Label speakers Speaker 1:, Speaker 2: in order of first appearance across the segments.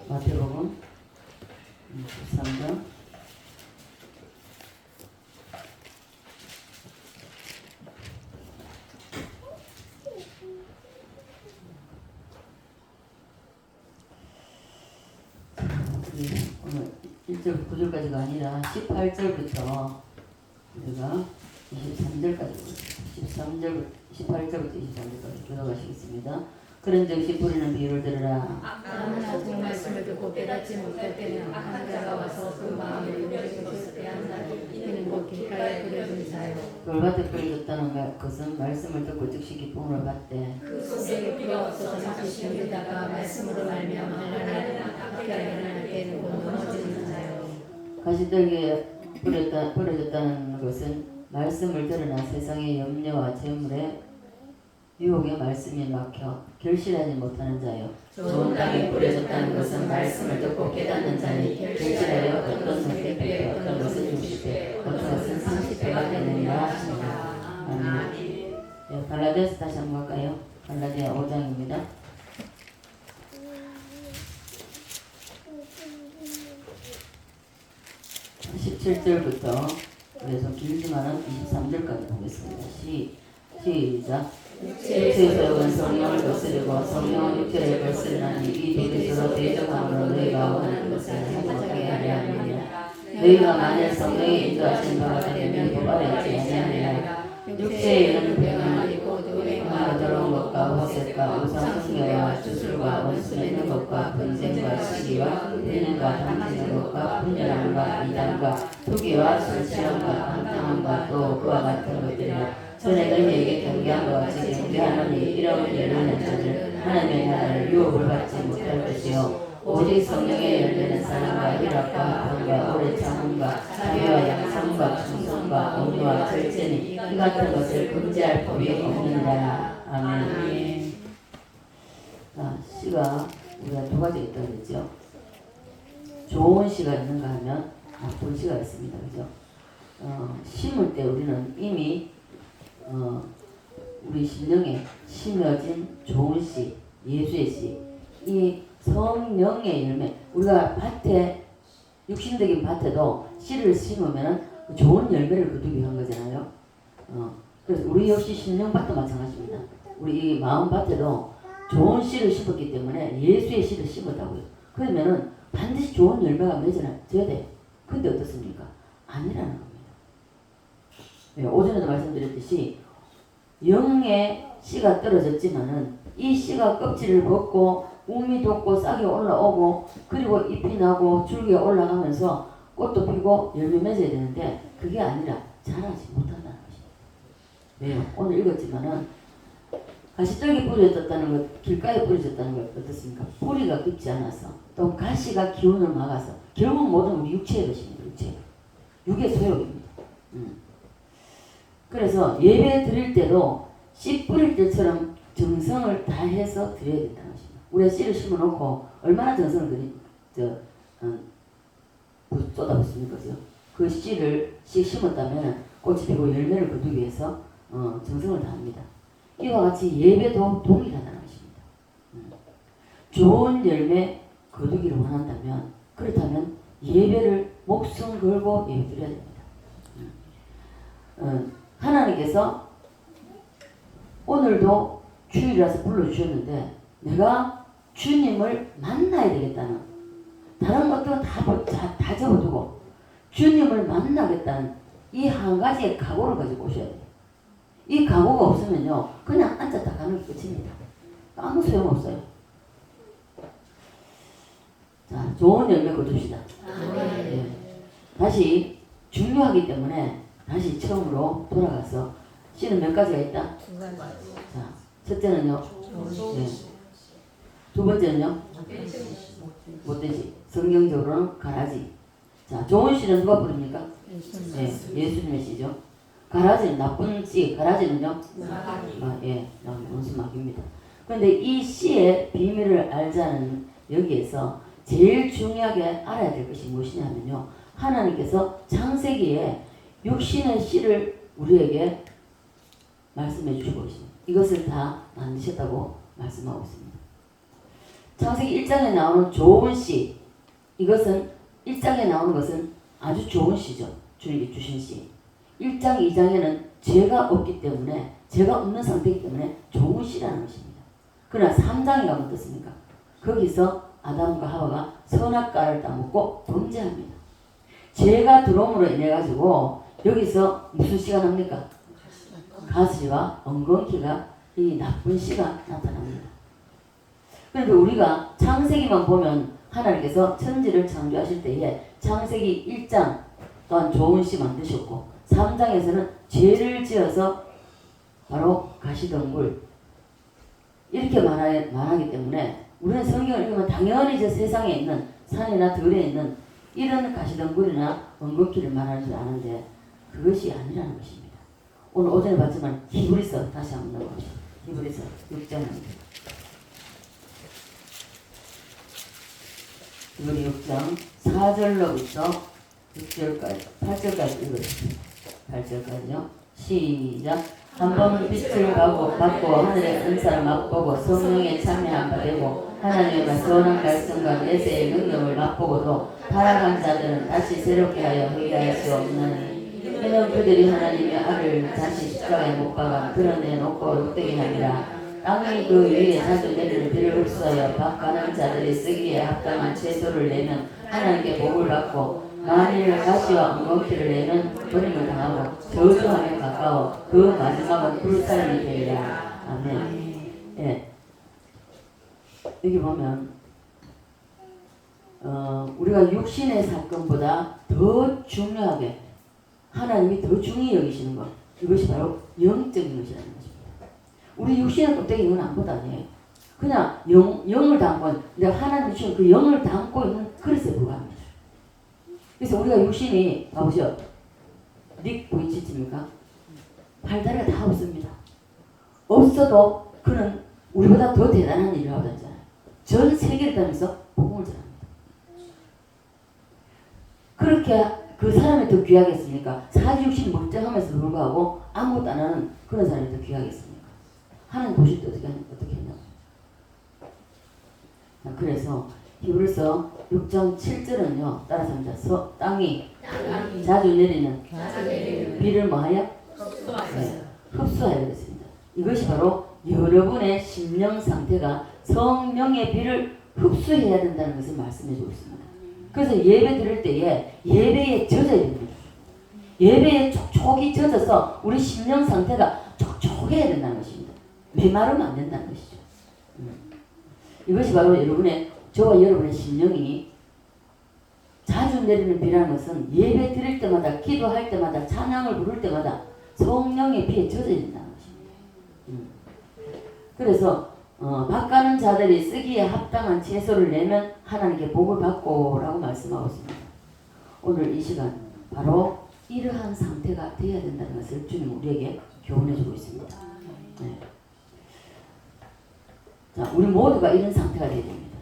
Speaker 1: 마태복음 13장 1절 9절까지가 아니라 18절부터 우리가 23절까지 18절부터 23절까지 들어가시겠습니다. 그런즉 씨 뿌리는 비유를 들으라.
Speaker 2: 아무나 그 말씀을 듣고 깨닫지 못할 때는 악한 자가 와서 그 마음을 유력의 것을 빼앗는다. 이는 곧 길가에 뿌려진 자요.
Speaker 1: 돌밭에 뿌려졌다는 것은 말씀을 듣고 즉시 기쁨을 받되
Speaker 2: 그 속에 뿌려 없어서 마치 힘들다가 말씀으로 말미암아 하나님을 악하게 하려는 때는 곧 넘어지는 자요.
Speaker 1: 가시떨기에 뿌려졌다는 것은 말씀을 들으나 세상의 염려와 재물에 유혹의 말씀이 막혀 결실하지 못하는 자요.
Speaker 2: 좋은 땅에 뿌려졌다는 것은 말씀을 듣고 깨닫는 자니 결실하여 어떤 것은 100배, 어떤 것은 60배, 어떤 것은 30배가 되느니라 하시니라. 아멘.
Speaker 1: 네, 갈라디아서 다시 한번 갈까요? 갈라디아 5장입니다. 17절부터 그래서 길지만은 23절까지 보겠습니다. 시작. 육체에서 온 성령을 거스르고 성령은 육체를 거스르나니 이 둘이 서로 대적함으로 너희가 원하는 것을 하지 못하게 하려 함이니라. 너희가 만일 성령의 인도하신 바가 되면 도발하지 아니하리라. 육체에 있는 병은 있고 누구나 더러운 것과 허세과 우상숭배와 주술과 원수 맺는 것과 분쟁과 시기와 은행과 당치는 것과 분열함과 이단과 투기와 술취함과 방탕함과 또 그와 같은 것들이라. 전에 너희에게 경계한 것 같이 경계하노니 이러한 열매는 자들 하나님의 나라를 유혹을 받지 못할 것이요 오직 성령의 열매는 사랑과 희락과 평과 오래 참음과 자비와 양성과 충성과 온유와 절제니 이 같은 것을 금지할 법이 없느니라. 아멘. 씨가 우리가 두 가지 있다고 그랬죠. 좋은 씨가 있는가 하면 나쁜 씨가 있습니다. 그죠? 심을 때 우리는 이미 우리 심령에 심어진 좋은 씨, 예수의 씨, 이 성령의 열매. 우리가 밭에 육신적인 밭에도 씨를 심으면 좋은 열매를 거두기 위한 거잖아요. 그래서 우리 역시 심령밭도 마찬가지입니다. 우리 이 마음밭에도 좋은 씨를 심었기 때문에 예수의 씨를 심었다고요. 그러면은 반드시 좋은 열매가 맺어져야 돼요. 근데 어떻습니까? 아니라는 겁니다. 오전에도 말씀드렸듯이 영의 씨가 떨어졌지만은 이 씨가 껍질을 벗고 우미 돋고 싹이 올라오고 그리고 잎이 나고 줄기가 올라가면서 꽃도 피고 열매 맺어야 되는데 그게 아니라 자라지 못한다는 것입니다. 왜요? 오늘 읽었지만은 가시떨기 뿌려졌다는 것, 길가에 뿌려졌다는 것 어떻습니까? 뿌리가 깊지 않아서 또 가시가 기운을 막아서 결국 모든 우리 육체의 것입니다. 육의 소욕입니다. 그래서 예배 드릴 때도 씨 뿌릴 때처럼 정성을 다해서 드려야 된다는 것입니다. 우리가 씨를 심어놓고 얼마나 정성을 쏟아붓습니까? 그 씨를 심었다면 꽃이 피고 열매를 거두기 위해서 정성을 다합니다. 이와 같이 예배도 동일하다는 것입니다. 좋은 열매 거두기를 원한다면 그렇다면 예배를 목숨 걸고 예배 드려야 됩니다. 하나님께서 오늘도 주일이라서 불러주셨는데 내가 주님을 만나야 되겠다는 다른 것들은 다 접어두고 주님을 만나겠다는 이 한 가지의 각오를 가지고 오셔야 돼요. 이 각오가 없으면요 그냥 앉았다 가는 게 끝입니다. 아무 소용없어요. 자, 좋은 열매 거둡시다. 네. 다시 중요하기 때문에 다시 처음으로 돌아가서 씨는 몇 가지가 있다? 자, 첫째는요. 네. 두 번째는요. 못되지. 성경적으로는 가라지. 자, 좋은 씨는 누가 뿌립니까? 네, 예수님의 씨죠. 가라지는 나쁜 씨. 가라지는요. 원수막입니다. 그런데 이 씨의 비밀을 알자는 여기에서 제일 중요하게 알아야 될 것이 무엇이냐면요. 하나님께서 창세기에 육신의 씨를 우리에게 말씀해 주시고 있습니다. 이것을 다 만드셨다고 말씀하고 있습니다. 창세기 1장에 나오는 좋은 씨, 이것은 1장에 나오는 것은 아주 좋은 씨죠. 주님이 주신 씨. 1장, 2장에는 죄가 없기 때문에, 죄가 없는 상태이기 때문에 좋은 씨라는 것입니다. 그러나 3장에 가면 어떻습니까? 거기서 아담과 하와가 선악과를 따먹고 범죄합니다. 죄가 들어옴으로 인해 가지고 여기서 무슨 씨가 납니까? 가시와 엉겅퀴가 이 나쁜 씨가 나타납니다. 그런데 우리가 창세기만 보면 하나님께서 천지를 창조하실 때에 창세기 1장 또한 좋은 씨 만드셨고 3장에서는 죄를 지어서 바로 가시덤불 이렇게 말하기 때문에 우리는 성경을 읽으면 당연히 저 세상에 있는 산이나 들에 있는 이런 가시덤불이나 엉겅퀴를 말하는 줄 아는데 그것이 아니라는 것입니다. 오늘 오전에 봤지만 히브리서 다시 한번 넘어갑시다. 히브리서 6장입니다. 히브리 6장 4절로부터 6절까지 8절까지 읽어주십니다. 8절까지요. 시작. 한 번 빛을 받고 하늘의 은사를 맛보고 성령에 참여한 바 되고 하나님의 선한 말씀과 내세의 능력을 맛보고도 타락한 자들은 다시 새롭게 하여 회개할 수 없나니 이는 그들이 하나님의 아를 자신 십자가에 못 박아 드러내놓고 욕되게 하니라. 땅이 그 위에 자주 내리는 비를 흡수하여 박하는 자들이 쓰기에 합당한 채소를 내면 하나님께 복을 받고 만일 가시와 엉겅퀴를 내면 버림을 당하고 저주함에 가까워 그 마지막은 불살이 되리라. 아멘. 예. 여기 보면 우리가 육신의 사건보다 더 중요하게 하나님이 더 중요히 여기시는 것, 이것이 바로 영적인 것이라는 것입니다. 우리 육신의 껍데기 이건 아무것도 아니에요. 그냥 영을 담고 내가 하나님이 주신 그 영을 담고 있는 그릇에 불과합니다. 그래서 우리가 육신이 봐보죠. 닉 보이치입니까? 팔다리가 다 없습니다. 없어도 그는 우리보다 더 대단한 일을 하고 다니잖아요. 전 세계를 다니면서 복음을 전합니다. 그렇게 그 사람이 더 귀하겠습니까? 사지육신 멀쩡하면서 불구하고 아무것도 안 하는 그런 사람이 더 귀하겠습니까? 하나님 보실 때 어떻게 했냐고. 그래서 히브리서 6장 7절은요. 따라서 합니다. 땅이 자주 내리는 비를 뭐하여? 흡수하여 그랬습니다. 이것이 바로 여러분의 심령 상태가 성령의 비를 흡수해야 된다는 것을 말씀해 주고 있습니다. 그래서 예배 드릴 때에 예배에 젖어야 됩니다. 예배에 촉촉이 젖어서 우리 심령 상태가 촉촉해야 된다는 것입니다. 메마르면 안 된다는 것이죠. 이것이 바로 저와 여러분의 심령이 자주 내리는 비라는 것은 예배 드릴 때마다 기도할 때마다 찬양을 부를 때마다 성령의 비에 젖어야 된다는 것입니다. 그래서 밭가는 자들이 쓰기에 합당한 채소를 내면 하나님께 복을 받고 라고 말씀하고 있습니다. 오늘 이 시간 바로 이러한 상태가 되어야 된다는 것을 주님 우리에게 교훈해주고 있습니다. 네. 자, 우리 모두가 이런 상태가 되어야 됩니다.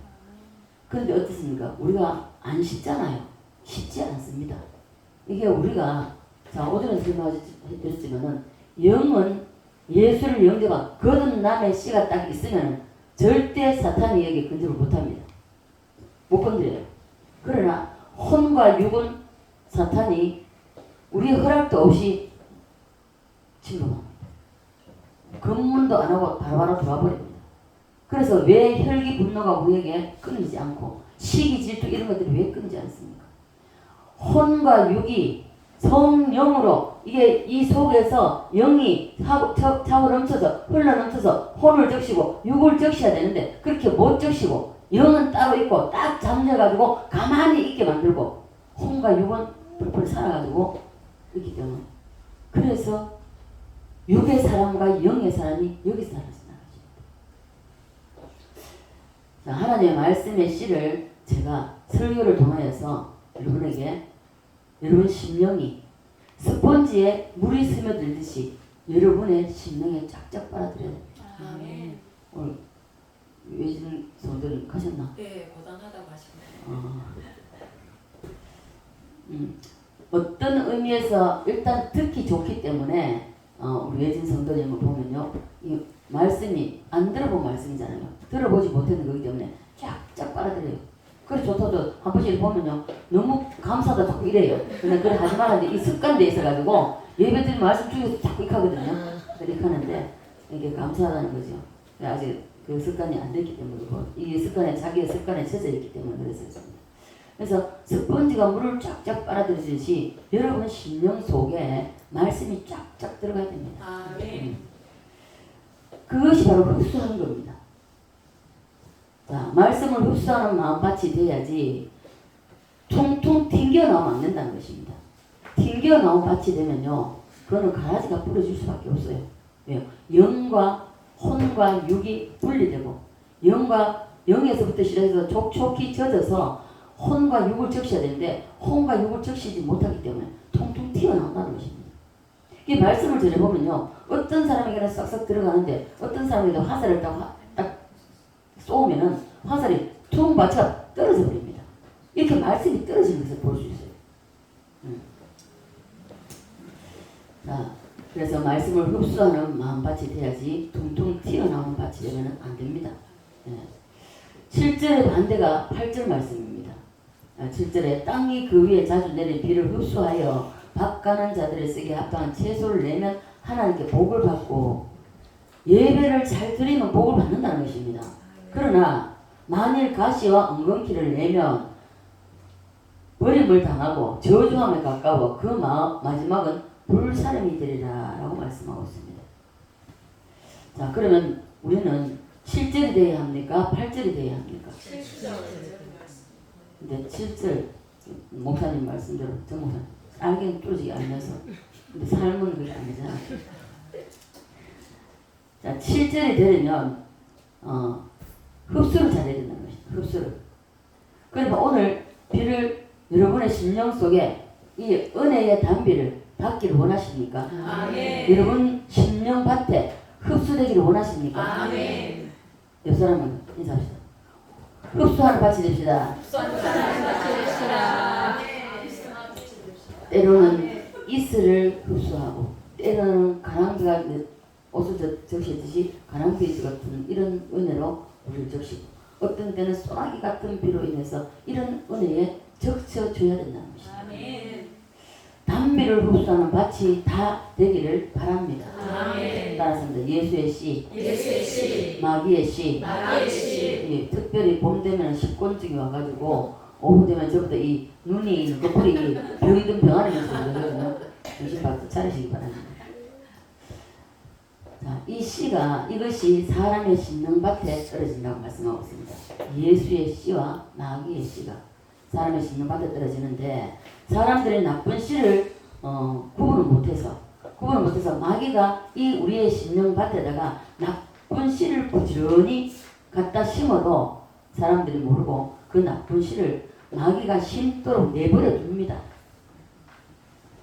Speaker 1: 그런데 어떻습니까? 우리가 안 쉽잖아요. 쉽지 않습니다. 이게 우리가 자 오전에 설명드렸지만은 영은 예수를 영접한 거듭남의 씨가 딱 있으면 절대 사탄이 여기 건드려 못합니다. 못 건드려요. 그러나 혼과 육은 사탄이 우리 허락도 없이 침범합니다. 검문도 안 하고 바로바로 들어와 버립니다. 그래서 왜 혈기 분노가 우리에게 끊이지 않고 시기 질투 이런 것들이 왜 끊이지 않습니까? 혼과 육이 성령으로 이게 이 속에서 영이 차고 넘쳐서 흘러 넘쳐서 혼을 적시고 육을 적셔야 되는데 그렇게 못 적시고 영은 따로 있고 딱 잠겨가지고 가만히 있게 만들고 혼과 육은 펄펄 살아가지고 있기 때문에 그래서 육의 사람과 영의 사람이 여기서 나타납니다. 하나님의 말씀의 씨를 제가 설교를 통하여서 여러분에게 여러분 심령이 스펀지에 물이 스며들듯이 여러분의 심령에 쫙쫙 빨아들여야 됩니다.
Speaker 2: 아멘.
Speaker 1: 오늘 외진 성도님 가셨나?
Speaker 2: 네, 고단하다고 하십니다.
Speaker 1: 어떤 의미에서 일단 듣기 좋기 때문에 우리 외진 성도님을 보면요. 이 말씀이 안 들어본 말씀이잖아요. 들어보지 못했는 거기 때문에 쫙 그래 좋다도 한 번씩 보면요 너무 감사하다 자꾸 이래요. 근데 그래 하지 말았는데 이 습관돼 있어가지고 예배드리면 말씀 중에서 자꾸 이렇게 하거든요. 이렇게 하는데 이게 감사하다는 거죠. 아직 그 습관이 안 됐기 때문이고 이 습관에 자기의 습관에 젖어 있기 때문에 그랬었습니다. 그래서 스펀지가 물을 쫙쫙 빨아들이듯이 여러분 심령 속에 말씀이 쫙쫙 들어가야 됩니다. 그것이 바로 흡수하는 겁니다. 자, 말씀을 흡수하는 마음밭이 돼야지 퉁퉁 튕겨나오면 안 된다는 것입니다. 튕겨나온 밭이 되면요 그거는 가라지가 부러질 수밖에 없어요. 왜요? 영과 혼과 육이 분리되고 영에서부터 시작해서 촉촉히 젖어서 혼과 육을 적셔야 되는데 혼과 육을 적시지 못하기 때문에 통통 튀어나온다는 것입니다. 이 말씀을 전해보면요 어떤 사람에게는 싹싹 들어가는데 어떤 사람에게는 화살을 딱 쏘면은 화살이 퉁 맞춰 떨어져 버립니다. 이렇게 말씀이 떨어지는 것을 볼 수 있어요. 자, 그래서 말씀을 흡수하는 마음밭이 돼야지 퉁퉁 튀어나오는 밭이 되면 안 됩니다. 7절의 반대가 8절 말씀입니다. 7절에 땅이 그 위에 자주 내린 비를 흡수하여 밥 가는 자들을 쓰기에 합당한 채소를 내면 하나님께 복을 받고 예배를 잘 드리면 복을 받는다는 것입니다. 그러나 만일 가시와 엉겅퀴를 내면 버림을 당하고 저주함에 가까워 그 마지막은 불사름이 되리라 라고 말씀하고 있습니다. 자, 그러면 우리는 7절이 되어야 합니까? 8절이 되어야 합니까? 7절. 근데 7절 목사님 말씀대로 정 목사님 알긴 뚫지 알면서 근데 삶은 그게 아니잖아. 자, 7절이 되려면 흡수를 잘해야 된다는 것입니다. 흡수를. 그러니까 오늘 비를 여러분의 심령 속에 이 은혜의 단비를 받기를 원하십니까?
Speaker 2: 아멘.
Speaker 1: 여러분 심령 밭에 흡수되기를 원하십니까?
Speaker 2: 아멘.
Speaker 1: 옆 사람은 인사합시다. 흡수하는 밭이 됩시다. 때로는 이슬을 흡수하고 때로는 가랑비가 옷을 적시듯이 가랑비 같은 이런 은혜로 우리를 적시고 어떤 때는 소나기 같은 비로 인해서 이런 은혜에 적셔줘야 된다는 것입니다.
Speaker 2: 아멘.
Speaker 1: 단비를 흡수하는 밭이 다 되기를 바랍니다.
Speaker 2: 아멘.
Speaker 1: 따라서 예수의 씨,
Speaker 2: 예수의 씨,
Speaker 1: 마귀의 씨,
Speaker 2: 마귀의 씨.
Speaker 1: 예, 특별히 봄 되면 식곤증이 와가지고 오후 되면 저부터 이 눈이 거풀이 병이든 병아리면서 그러거든요. 정신 바짝 차리시기 바랍니다. 자, 이 씨가 이것이 사람의 심령밭에 떨어진다고 말씀하고 있습니다. 예수의 씨와 마귀의 씨가 사람의 심령밭에 떨어지는데 사람들이 나쁜 씨를 구분을 못해서 마귀가 이 우리의 심령밭에다가 나쁜 씨를 부지런히 갖다 심어도 사람들이 모르고 그 나쁜 씨를 마귀가 심도록 내버려 둡니다.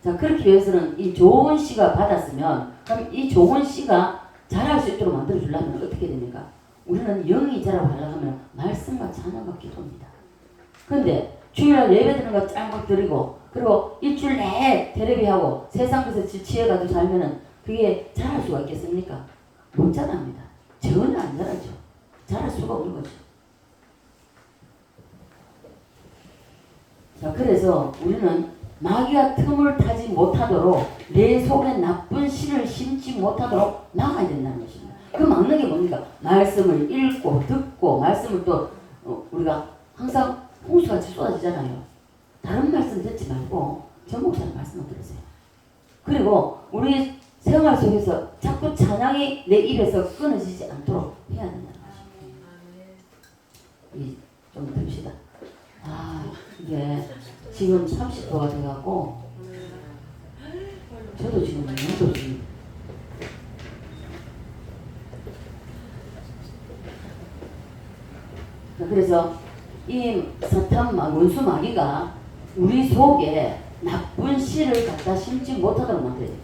Speaker 1: 자, 그렇게 위해서는 이 좋은 씨가 받았으면 그럼 이 좋은 씨가 자랄 수 있도록 만들어 주려면 어떻게 됩니까? 우리는 영이 자라하려면 말씀과 찬양과 기도입니다. 그런데 주일날 예배 드리는 거 짱막 드리고 그리고 일주일 내에 텔레비하고 세상 것에 지치해가지고 살면은 그게 자랄 수가 있겠습니까? 못 자랍니다. 전혀 안 자라죠. 자랄 수가 없는 거죠. 자, 그래서 우리는 마귀가 틈을 타지 못하도록 내 속에 나쁜 씨를 심지 못하도록 막아야 된다는 것입니다. 그 막는 게 뭡니까? 말씀을 읽고 듣고 말씀을 또 우리가 항상 홍수같이 쏟아지잖아요. 다른 말씀 듣지 말고 전 목사님 말씀을 들으세요. 그리고 우리 생활 속에서 자꾸 찬양이 내 입에서 끊어지지 않도록 해야 된다는 것입니다. 좀 듭시다. 이게 지금 30도가 돼갖고 저도 지금 너무 덥습니다. 그래서 이 사탄 원수 마귀가 우리 속에 나쁜 씨를 갖다 심지 못하도록 만들어요.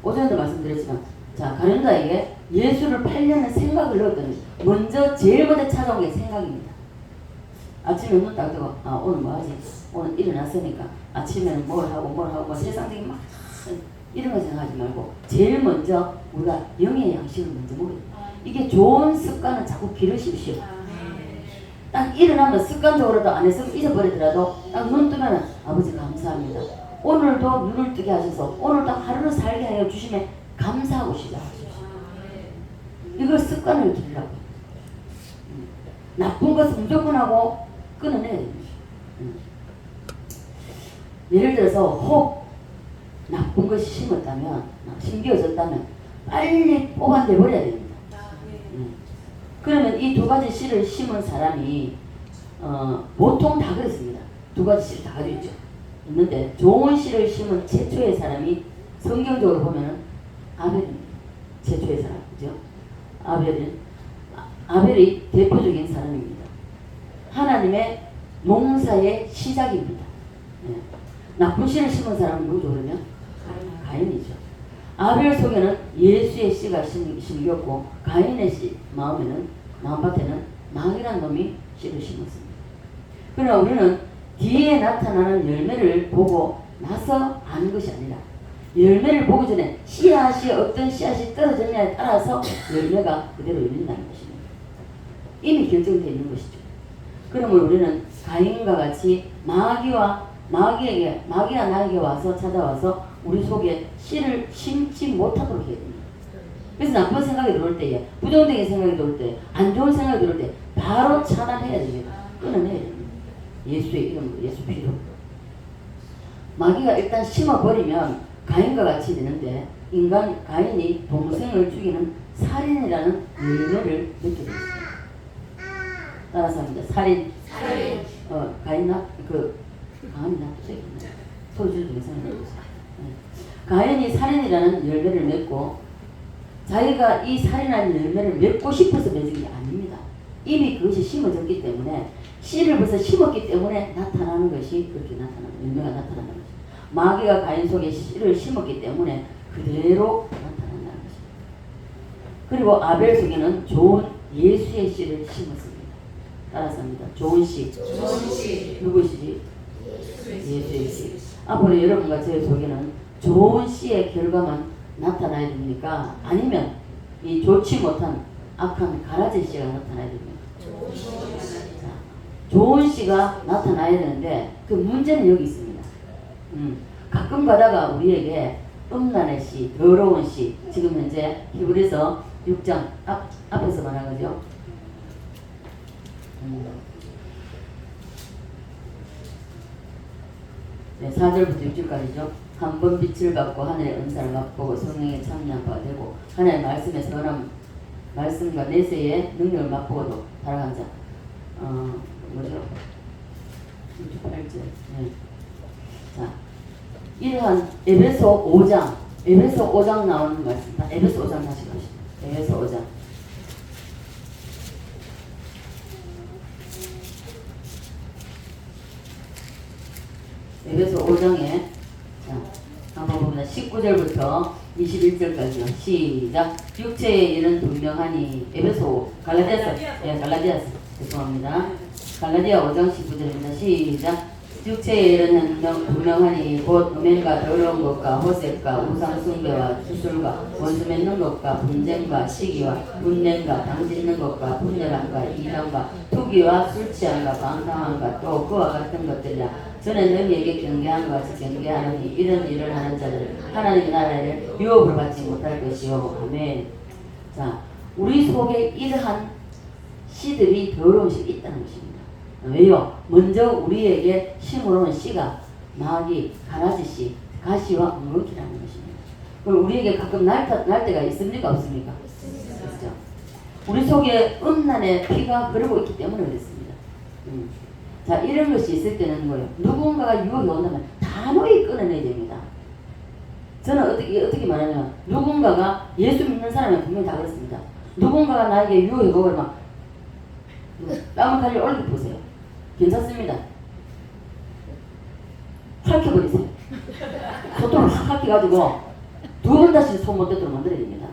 Speaker 1: 오전에도 말씀드렸지만 자, 가룟자에게 예수를 팔려는 생각을 넣었더니 먼저 제일 먼저 찾아온 게 생각입니다. 아침에 눈 딱 뜨고 오늘 뭐 하지? 오늘 일어났으니까 아침에는 뭘 하고 세상적인 막 이런 거 생각하지 말고 제일 먼저 우리가 영의 양식을 먼저 먹어야 돼요. 이게 좋은 습관을 자꾸 기르십시오. 딱 일어나면 습관적으로도 안 해서 잊어버리더라도 딱 눈 뜨면 아버지 감사합니다. 오늘도 눈을 뜨게 하셔서 오늘도 하루를 살게 하여 주심에 감사하고 시작하십시오. 이걸 습관을 들으라고. 나쁜 것은 무조건 하고 끊어내야 됩니다. 예를 들어서 혹 나쁜 것이 심었다면, 심겨졌다면 빨리 뽑아내버려야 됩니다. 그러면 이 두 가지 씨를 심은 사람이 보통 다 그렇습니다. 두 가지 씨를 다 가지고 있죠. 있는데 좋은 씨를 심은 최초의 사람이 성경적으로 보면 아벨입니다. 최초의 사람, 그죠? 아벨이 대표적인 사람입니다. 하나님의 농사의 시작입니다. 나쁜 씨를 심은 사람은 누구죠 그러면? 가인이죠. 아벨 속에는 예수의 씨가 심겼고 가인의 씨 마음밭에는 마귀란 놈이 씨를 심었습니다. 그러나 우리는 뒤에 나타나는 열매를 보고 나서 아는 것이 아니라 열매를 보기 전에 씨앗이 어떤 씨앗이 떨어졌냐에 따라서 열매가 그대로 열린다는 것입니다. 이미 결정되어 있는 것이죠. 그러면 우리는 가인과 같이 마귀가 나에게 와서 찾아와서 우리 속에 씨를 심지 못하도록 해야 됩니다. 그래서 나쁜 생각이 들어올 때에, 부정적인 생각이 들어올 때, 안 좋은 생각이 들어올 때 바로 차단해야 됩니다. 끊어내야 됩니다. 예수의 이름으로, 예수 피로. 마귀가 일단 심어버리면 가인과 같이 되는데 가인이 동생을 죽이는 살인이라는 열매를 맺게 되었습니다. 따라서 합니다. 살인. 가인나 가인이나 소주를 중에 살인했어요. 가인이 살인이라는 열매를 맺고 자기가 이 살인한 열매를 맺고 싶어서 맺은 게 아닙니다. 이미 그것이 심어졌기 때문에 씨를 벌써 심었기 때문에 나타나는 것이 그렇게 열매가 나타나는 것입니다. 마귀가 가인 속에 씨를 심었기 때문에 그대로 나타난다는 것입니다. 그리고 아벨 속에는 좋은 예수의 씨를 심었습니다. 따라서 합니다. 좋은 씨. 누구 씨지? 예수의 씨. 앞으로 여러분과 제 속에는 좋은 씨의 결과만 나타나야 됩니까? 아니면 이 좋지 못한 악한 가라지 씨가 나타나야 됩니까? 좋은 씨가 나타나야 되는데 그 문제는 여기 있습니다. 가끔 가다가 우리에게 음란의 씨, 더러운 씨, 지금 현재 히브리서 6장 앞에서 말한 거죠. 4절부터 6절까지죠. 한 번 빛을 받고 하늘의 은사를 맛보고 성령의 참여한 바가 되고 하나님의 말씀에 선한 말씀과 내세의 능력을 맛보고도 살아간 자. 뭐죠? 8절. 네. 자, 이러한 에베소 5장 나오는 말씀입니다. 에베소 5장 다시 가시죠. 에베소 5장. 에베소 5장에 자, 한번 봅니다. 19절부터 21절까지요. 시작. 육체에 이른 분명하니 갈라디아서 죄송합니다. 갈라디아 5장 19절입니다. 시작. 육체에 이르는 분명하니 곧 음행과 더러운 것과 호색과 우상숭배와 주술과 원수 맺는 것과 분쟁과 시기와 분냄과 당짓는 것과 분열함과 이단과 투기와 술취함과 방탕함과 또 그와 같은 것들이라. 저는 너희에게 경계한 것 같이 경계하노니 이런 일을 하는 자들은 하나님의 나라를 유업으로 받지 못할 것이요. 아멘. 자, 우리 속에 이러한 씨들이 더러운 씨가 있다는 것입니다. 왜요? 먼저 우리에게 심어놓은 씨가 마귀, 가라지 씨, 가시와 엉겅퀴라는 것입니다. 그럼 우리에게 가끔 날 때가 있습니까? 없습니까? 있죠. 우리 속에 음란의 피가 흐르고 있기 때문에 그렇습니다. 자, 이런 것이 있을 때는 뭐예요? 누군가가 유혹이 온다면 단호히 끊어내야 됩니다. 저는 어떻게 말하냐면 누군가가 예수 믿는 사람은 분명히 다 그렇습니다. 누군가가 나에게 유혹이 오고 그러면 뺨을 칼리 올려보세요. 괜찮습니다. 할켜버리세요. 소통을 확 할켜가지고 두 번 다시 손 못 대도록 만들어야 됩니다.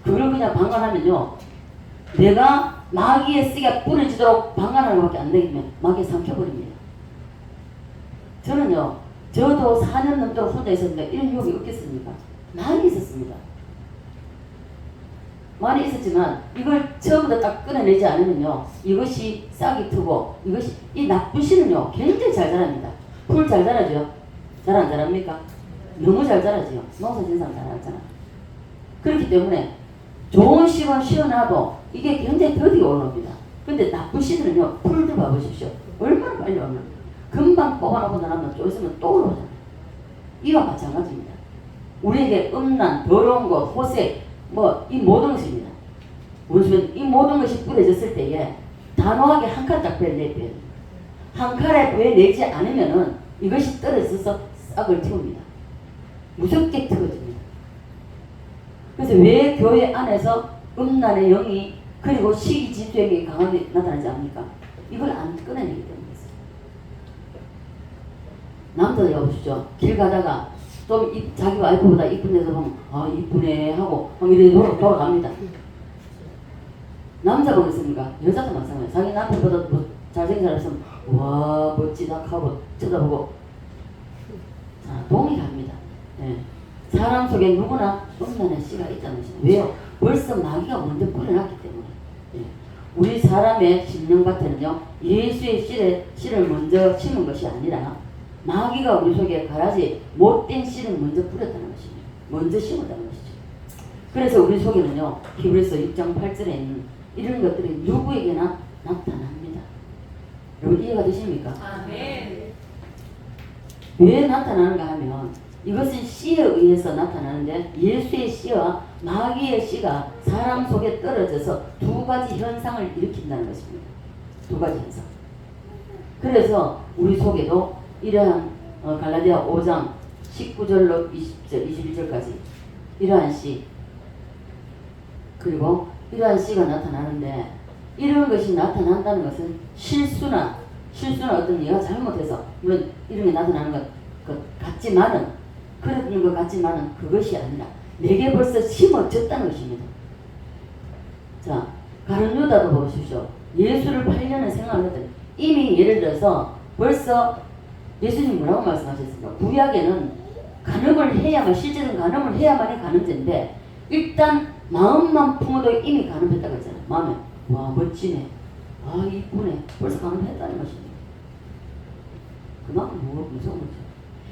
Speaker 1: 그걸 그냥 방관하면요. 내가 마귀의 씨가 뿌려지도록 방관하는 것밖에 안 되겠으면 마귀에 삼켜버립니다. 저는요. 저도 4년 넘도록 혼자 있었는데 이런 유혹이 없겠습니까? 많이 있었습니다. 많이 있었지만 이걸 처음부터 딱 끊어내지 않으면요 이것이 싹이 트고 이것이 이 나쁜 씨는요 굉장히 잘 자랍니다. 풀 잘 자라죠? 잘 안 자랍니까? 너무 잘 자라지요. 농사 짓는 사람 잘 자라잖아. 그렇기 때문에 좋은 씨만 씌워놔도 이게 굉장히 더디게 올라옵니다. 근데 나쁜 씨들은요 풀들 봐보십시오. 얼마나 빨리 오나. 금방 뽑아놓고 나면 좀 있으면 또 올라오잖아요. 이와 마찬가지입니다. 우리에게 음란, 더러운 것, 호색 뭐 이 모든 것입니다. 원수는 이 모든 것이 뿌려졌을 때에 단호하게 한 칼 딱 베내야 돼요. 한 칼에 베내지 않으면은 이것이 떨어져서 싹을 틔웁니다. 무섭게 틀어집니다. 그래서 왜 교회 안에서 음란의 영이 그리고 시기 질투의 강하게 나타나지 않습니까? 이걸 안 끊어내기 때문이었어요. 남자들 보시죠. 길 가다가 좀 자기 와이프보다 이쁜 데서 보면 아 이쁘네 하고 이래 돌아갑니다. 남자 보겠습니까? 여자도 마찬가지예요. 자기 남편보다 뭐 잘생긴 사람 있으면 와 멋지다 하고 쳐다보고 자 동일합니다. 예. 사람 속에 누구나 음란의 씨가 있다는 것입니다. 왜요? 벌써 마귀가 먼저 뿌려놨기 때문에. 예. 우리 사람의 심령밭에는요 예수의 씨를 먼저 심은 것이 아니라 마귀가 우리 속에 가라지 못된 씨를 먼저 뿌렸다는 것입니다. 먼저 심었다는 것이죠. 그래서 우리 속에는요 히브리서 6장 8절에 있는 이런 것들이 누구에게나 나타납니다. 여러분 이해가 되십니까?
Speaker 2: 아멘.
Speaker 1: 왜 나타나는가 하면 이것은 씨에 의해서 나타나는데 예수의 씨와 마귀의 씨가 사람 속에 떨어져서 두 가지 현상을 일으킨다는 것입니다. 두 가지 현상. 그래서 우리 속에도 이러한 갈라디아 5장 19절로 20절, 21절까지 이러한 씨 그리고 이러한 씨가 나타나는데 이런 것이 나타난다는 것은 실수나 어떤 얘가 잘못해서 물론 이런 게 나타나는 것 같지만은 그런 것 같지만은 그것이 아니라 내게 벌써 심어졌다는 것입니다. 자 가룟 유다도 보십시오. 예수를 8년을 생각을 했더니 이미 예를 들어서 벌써 예수님 뭐라고 말씀하셨습니까? 구약에는 간음을 해야만 실제는 간음을 해야만이 간음죄인데 일단 마음만 품어도 이미 간음했다고 했잖아요. 마음에 와 멋지네, 아 이쁘네, 벌써 간음했다는 것입니다. 그만큼 무서운 거죠.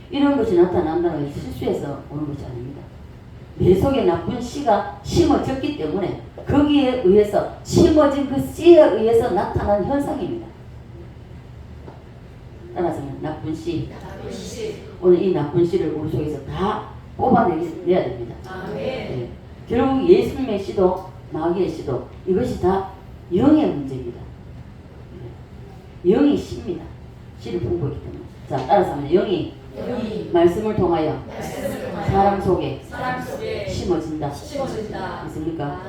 Speaker 1: 이런 것이 나타난다는 것이 실수해서 오는 것이 아닙니다. 내 속에 나쁜 씨가 심어졌기 때문에 거기에 의해서 심어진 그 씨에 의해서 나타난 현상입니다. 따라서 나쁜 씨. 오늘 이 나쁜 씨를 우리 속에서 다 뽑아내야 됩니다. 네. 결국 예수님의 씨도 마귀의 씨도 이것이 다 영의 문제입니다. 네. 영이 씨입니다. 씨를 품고 있기 때문에. 자 따라서 하면 영이 말씀을 통하여 사람 속에 심어진다. 있습니까?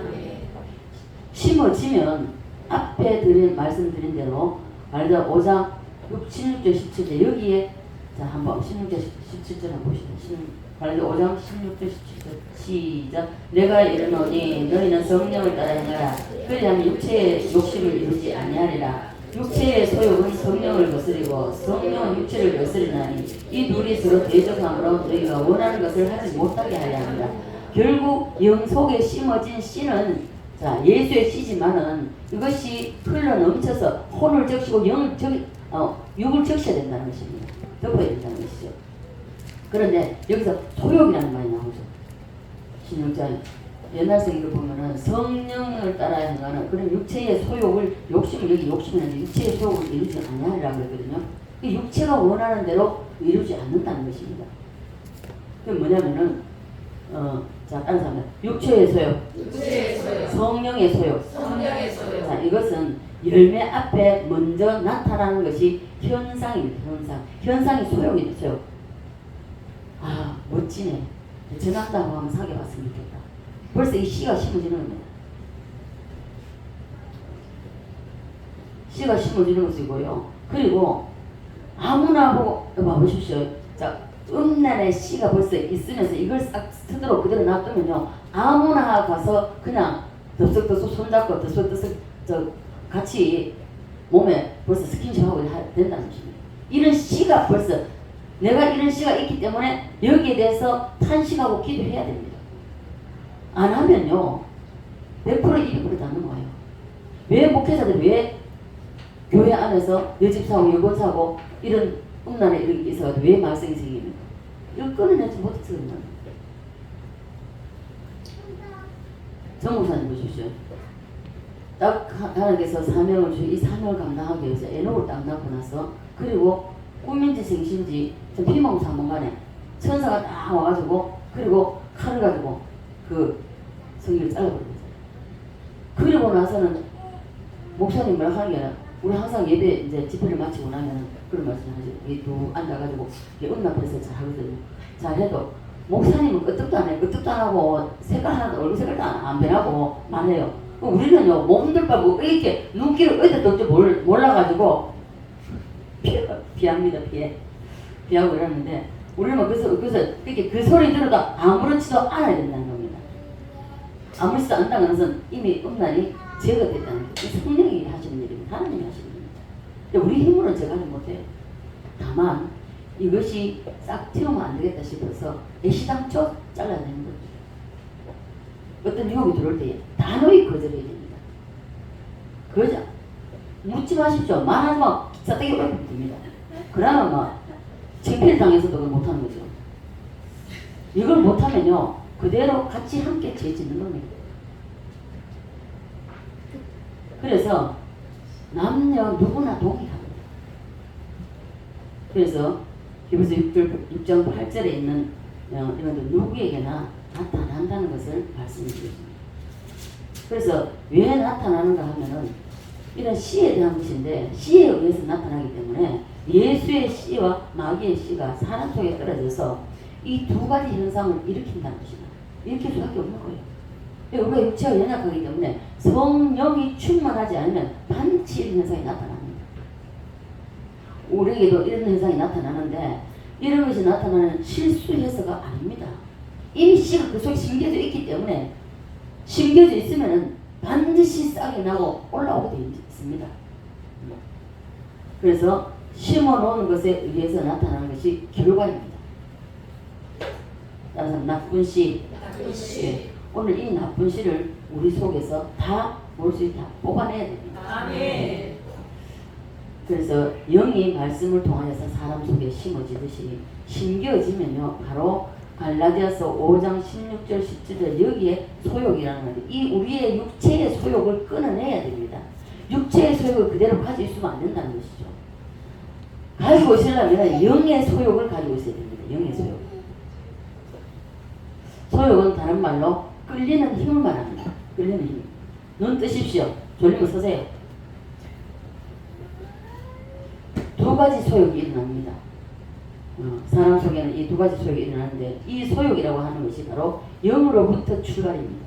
Speaker 1: 심어지면 앞에 말씀드린 대로 말자 5장 16절 17절 여기에 자 한번 16절 17절 한번 보시죠. 갈라디아 5장 16절 17절 시작. 내가 이르노니 너희는 성령을 따라 행하라. 그리하면 육체의 욕심을 이루지 아니하리라. 육체의 소욕은 성령을 거스리고 성령은 육체를 거스리나니 이 둘이 서로 대적함으로 너희가 원하는 것을 하지 못하게 하려 합니다. 결국 영 속에 심어진 씨는 자 예수의 씨지만은 이것이 흘러 넘쳐서 혼을 적시고 육을 적셔야 된다는 것입니다. 덮어야 된다는 것이죠. 그런데 여기서 소욕이라는 말이 나오죠. 신용자에 옛날 세계를 보면은 성령을 따라야 한다는 그런 육체의 소욕을 욕심을 여기 욕심은 육체의 소욕을 이루지 아니하리라고 그랬거든요. 그 육체가 원하는 대로 이루지 않는다는 것입니다. 그게 뭐냐면은 자 따라서 하면 육체의 소욕, 성령의 소욕. 자 이것은 열매 앞에 먼저 나타나는 것이 현상입니다. 현상이 소욕이죠. 소욕. 아 멋지네. 전한다고 하면 사귀어봤으면 좋겠다. 벌써 이 씨가 심어지는 겁니다. 씨가 심어지는 것이고요. 그리고 아무나 보고 봐보십시오. 자 음란의 씨가 벌써 있으면서 이걸 싹 스스로 그대로 놔두면요. 아무나 가서 그냥 덥석덥석 손잡고 덥석덥석 같이 몸에 벌써 스킨십하고 된다는 것입니다. 이런 씨가 벌써 내가 이런 씨가 있기 때문에 여기에 대해서 탄식하고 기도해야 됩니다. 안 하면요 100% 200% 다 넘어가요. 왜 목회자들 왜 교회 안에서 내 집 사고 여권 사고 이런 음란에 이런 게 있어가지고 왜 말썽이 생깁니까? 이걸 끊어내지 못해서 그런 거예요. 정목사님 보십시오. 딱 하나님께서 사명을 주시고 이 사명을 감당하기 위해서 에녹을 딱 낳고 나서 그리고 꿈인지 생신지 피망사문간에 천사가 딱 와가지고 그리고 칼을 가지고 그 성기를 잘라버린 거죠. 그리고 나서는 목사님 뭐라 하는 게 아니라 우리 항상 예배 이제 집회를 마치고 나면 그런 말씀 하죠. 이두 앉아가지고 음란패스 잘 하거든요. 잘해도 목사님은 끄떡도 안 해. 끄떡도 안 하고 색깔 하나도 얼굴 색깔도 안 변하고 말해요. 우리는요 몸들 빨고 이렇게 눈길을 어디다 뒀지 몰라가지고 피합니다. 피하고 이러는데 우리는 그래서 이렇게 그 소리 들어도 아무렇지도 않아야 된다는 겁니다. 아무렇지도 않다는 것은 이미 음란이 제거됐다는 거예요. 성령이 하시는 일입니다. 하나님이 하시는 일입니다. 근데 우리 힘으로는 제거하지 못해요. 다만 이것이 싹 튀우면 안 되겠다 싶어서 애시당초 잘라내는 거죠. 어떤 유혹이 들어올 때 단호히 거절해야 됩니다. 거절 묻지 마십시오. 말하지 마. 싸대기 올리면 됩니다. 그러면 막 창피를 당해서도 그걸 못하는 거죠. 이걸 못하면요 그대로 같이 함께 죄 짓는 겁니다. 그래서 남녀 누구나 동일합니다. 그래서 히브리서 6장 8절에 있는 이런 누구에게나 나타난다는 것을 말씀드렸습니다. 그래서 왜 나타나는가 하면은 이런 씨에 대한 것인데 씨에 의해서 나타나기 때문에 예수의 씨와 마귀의 씨가 사람 속에 떨어져서 이 두 가지 현상을 일으킨다는 것이다. 일으킬 수밖에 없는 거예요. 우리가 육체가 연약하기 때문에 성령이 충만하지 않으면 반드시 이런 현상이 나타납니다. 우리에게도 이런 현상이 나타나는데 이런 것이 나타나는 실수 해서가 아닙니다. 이미 씨가 그 속에 심겨져 있기 때문에 심겨져 있으면 반드시 싹이 나고 올라오게 되어 있습니다. 그래서 심어놓은 것에 의해서 나타나는 것이 결과입니다. 따라서 나쁜 씨, 예. 오늘 이 나쁜 씨를 우리 속에서 다 볼 수 있다 뽑아내야 됩니다.
Speaker 2: 아멘.
Speaker 1: 그래서 영이 말씀을 통하여서 사람 속에 심어지듯이 심겨지면요 바로 갈라디아서 5장 16절 17절 여기에 소욕이라는 거죠. 이 우리의 육체의 소욕을 끊어내야 됩니다. 육체의 소욕을 그대로 가지고 있으면 안 된다는 것이죠. 가지고 있으려면 영의 소욕을 가지고 있어야 됩니다. 영의 소욕. 소욕은 다른 말로 끌리는 힘을 말합니다. 끌리는 힘. 눈 뜨십시오. 졸리면 서세요. 두 가지 소욕이 일어납니다. 사람 속에는 이 두 가지 소욕이 일어나는데 이 소욕이라고 하는 것이 바로 영으로부터 출발입니다.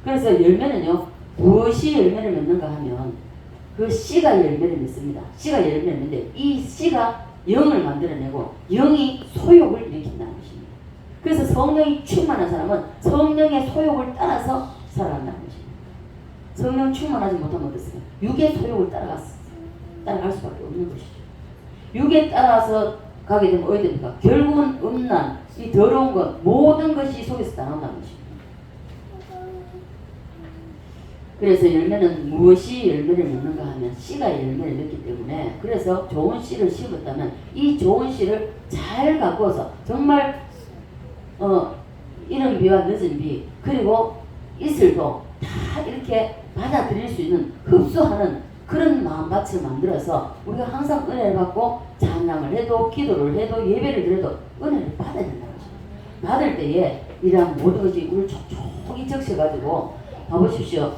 Speaker 1: 그래서 열매는요 무엇이 열매를 맺는가 하면 그 씨가 열매를 맺습니다. 씨가 열매를 맺는데 이 씨가 영을 만들어내고 영이 소욕을 일으킨다는 것입니다. 그래서 성령이 충만한 사람은 성령의 소욕을 따라서 살아간다는 것입니다. 성령 충만하지 못하면 어떻습니까? 육의 소욕을 따라갈 수밖에 없는 것이죠. 육에 따라서 가게 되면 어디 됩니까? 결국은 음란, 이 더러운 것, 모든 것이 속에서 다 나온다는 것입니다. 그래서 열매는 무엇이 열매를 맺는가 하면 씨가 열매를 맺기 때문에 그래서 좋은 씨를 심었다면 이 좋은 씨를 잘 가꾸어서 정말 이른 비와 늦은 비 그리고 이슬도 다 이렇게 받아들일 수 있는 흡수하는 그런 마음밭을 만들어서 우리가 항상 은혜를 받고 찬양을 해도 기도를 해도 예배를 드려도 은혜를 받아야 된다는 거죠. 받을 때에 이러한 모든 것이 우리를 촉촉히 적셔가지고 봐보십시오.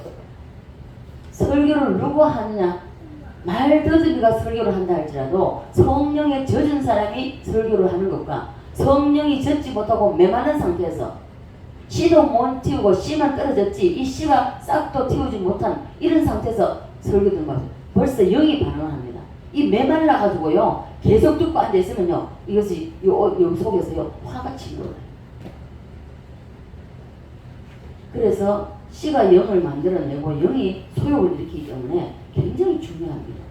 Speaker 1: 설교를 누가 하느냐 말더듬이가 설교를 한다 할지라도 성령에 젖은 사람이 설교를 하는 것과 성령이 젖지 못하고 메마른 상태에서 씨도 못 틔우고 씨만 떨어졌지 이 씨가 싹도 틔우지 못한 이런 상태에서 설교들 막 벌써 영이 반응합니다. 이 메말라 가지고요 계속 듣고 앉아 있으면요 이것이 요 속에서요 화가 치밀어요. 그래서 씨가 영을 만들어내고 영이 소욕을 일으키기 때문에 굉장히 중요합니다.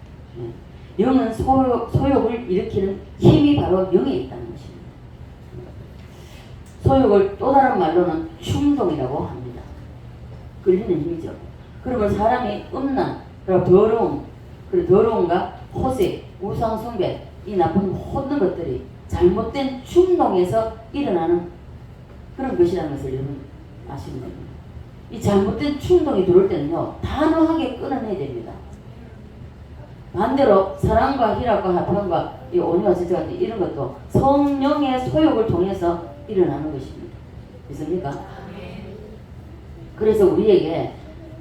Speaker 1: 영은 소욕을 일으키는 힘이 바로 영에 있다는 것입니다. 소욕을 또 다른 말로는 충동이라고 합니다. 끌리는 힘이죠. 그러면 사람이 음란, 그리고 더러움, 그리고 더러움과 호색, 우상숭배, 이 나쁜 모든 것들이 잘못된 충동에서 일어나는 그런 것이라는 것을 여러분 아시면 됩니다. 이 잘못된 충동이 들어올 때는요, 단호하게 끊어내야 됩니다. 반대로 사랑과 희락과 화평과 이 온유와 질서 같은 이런 것도 성령의 소욕을 통해서 일어나는 것입니다. 믿습니까? 그래서 우리에게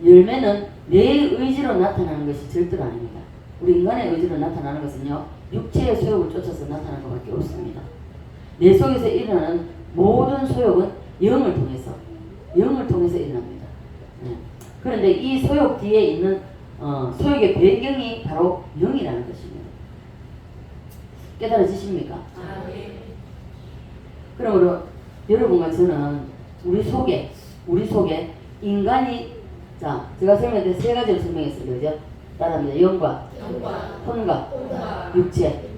Speaker 1: 열매는 내 의지로 나타나는 것이 절대로 아닙니다. 우리 인간의 의지로 나타나는 것은요, 육체의 소욕을 쫓아서 나타나는 것밖에 없습니다. 내 속에서 일어나는 모든 소욕은 영을 통해서 일어납니다. 네. 그런데 이 소욕 뒤에 있는 소욕의 배경이 바로 영이라는 것입니다. 깨달아지십니까? 그러므로 여러분과 저는 우리 속에 인간이, 자, 제가 설명할 때 세 가지로 설명했어요. 그죠? 따라합니다. 영과 혼과 육체.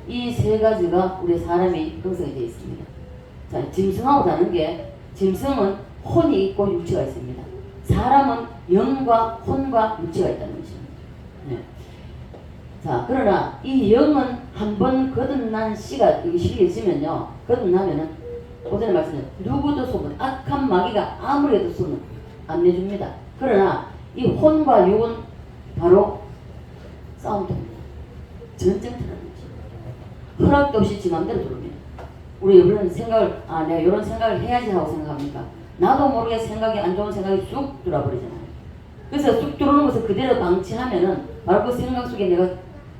Speaker 1: 이 세 가지가 우리 사람이 형성이 되어 있습니다. 자, 짐승하고 다른 게, 짐승은 혼이 있고 육체가 있습니다. 사람은 영과 혼과 육체가 있다는 것입니다. 네. 자, 그러나 이 영은 한번 거듭난 시기가 있으면요, 거듭나면은 오전에 말씀드린 누구도 소문, 악한 마귀가 아무리 해도 소문 안 내줍니다. 그러나 이 혼과 육은 바로 싸움터입니다. 전쟁터라는 것입니다. 허락도 없이 지 맘대로 들어옵니다. 우리 이런 생각을, 내가 이런 생각을 해야지 하고 생각합니까? 나도 모르게 생각이 안 좋은 생각이 쑥 들어버리잖아요. 그래서 쑥 들어오는 것을 그대로 방치하면은 바로 그 생각 속에 내가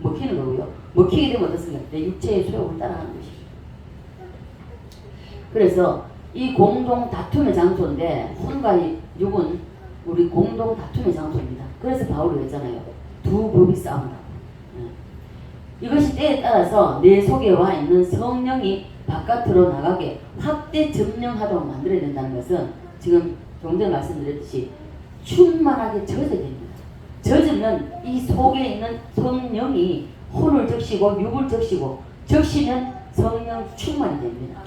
Speaker 1: 먹히는 거고요. 먹히게 되면 어떻습니까? 내 육체의 소욕을 따라가는 것이죠. 그래서 이 공동 다툼의 장소인데, 혼과 육은 우리 공동 다툼의 장소입니다. 그래서 바울이 했잖아요. 두 법이 싸운다. 이것이 때에 따라서 내 속에 와 있는 성령이 바깥으로 나가게 확대 점령하도록 만들어야 된다는 것은 지금 좀 전에 말씀드렸듯이 충만하게 젖어야 됩니다. 젖으면 이 속에 있는 성령이 혼을 적시고 육을 적시면 성령 충만이 됩니다.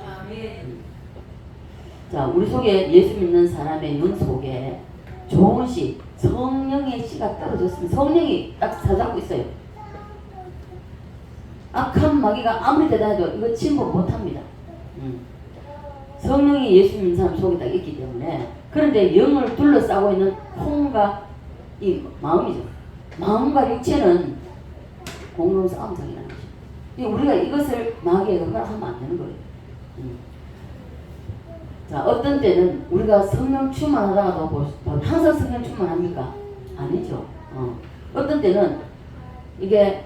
Speaker 1: 자, 우리 속에 예수 믿는 사람의 영 속에 좋은 씨, 성령의 씨가 떨어졌으면 성령이 딱 사잡고 있어요. 악한 마귀가 아무리 대단해도 이거 침범 못합니다. 성령이 예수 믿는 사람 속에 딱 있기 때문에. 그런데 영을 둘러싸고 있는 혼과 이 마음이죠. 마음과 육체는 공동 싸움장이라는 것이죠. 우리가 이것을 마귀에게 허락하면 안 되는 거예요. 자, 어떤 때는 우리가 성령 충만하다가도 항상 성령 충만합니까? 아니죠. 어떤 때는 이게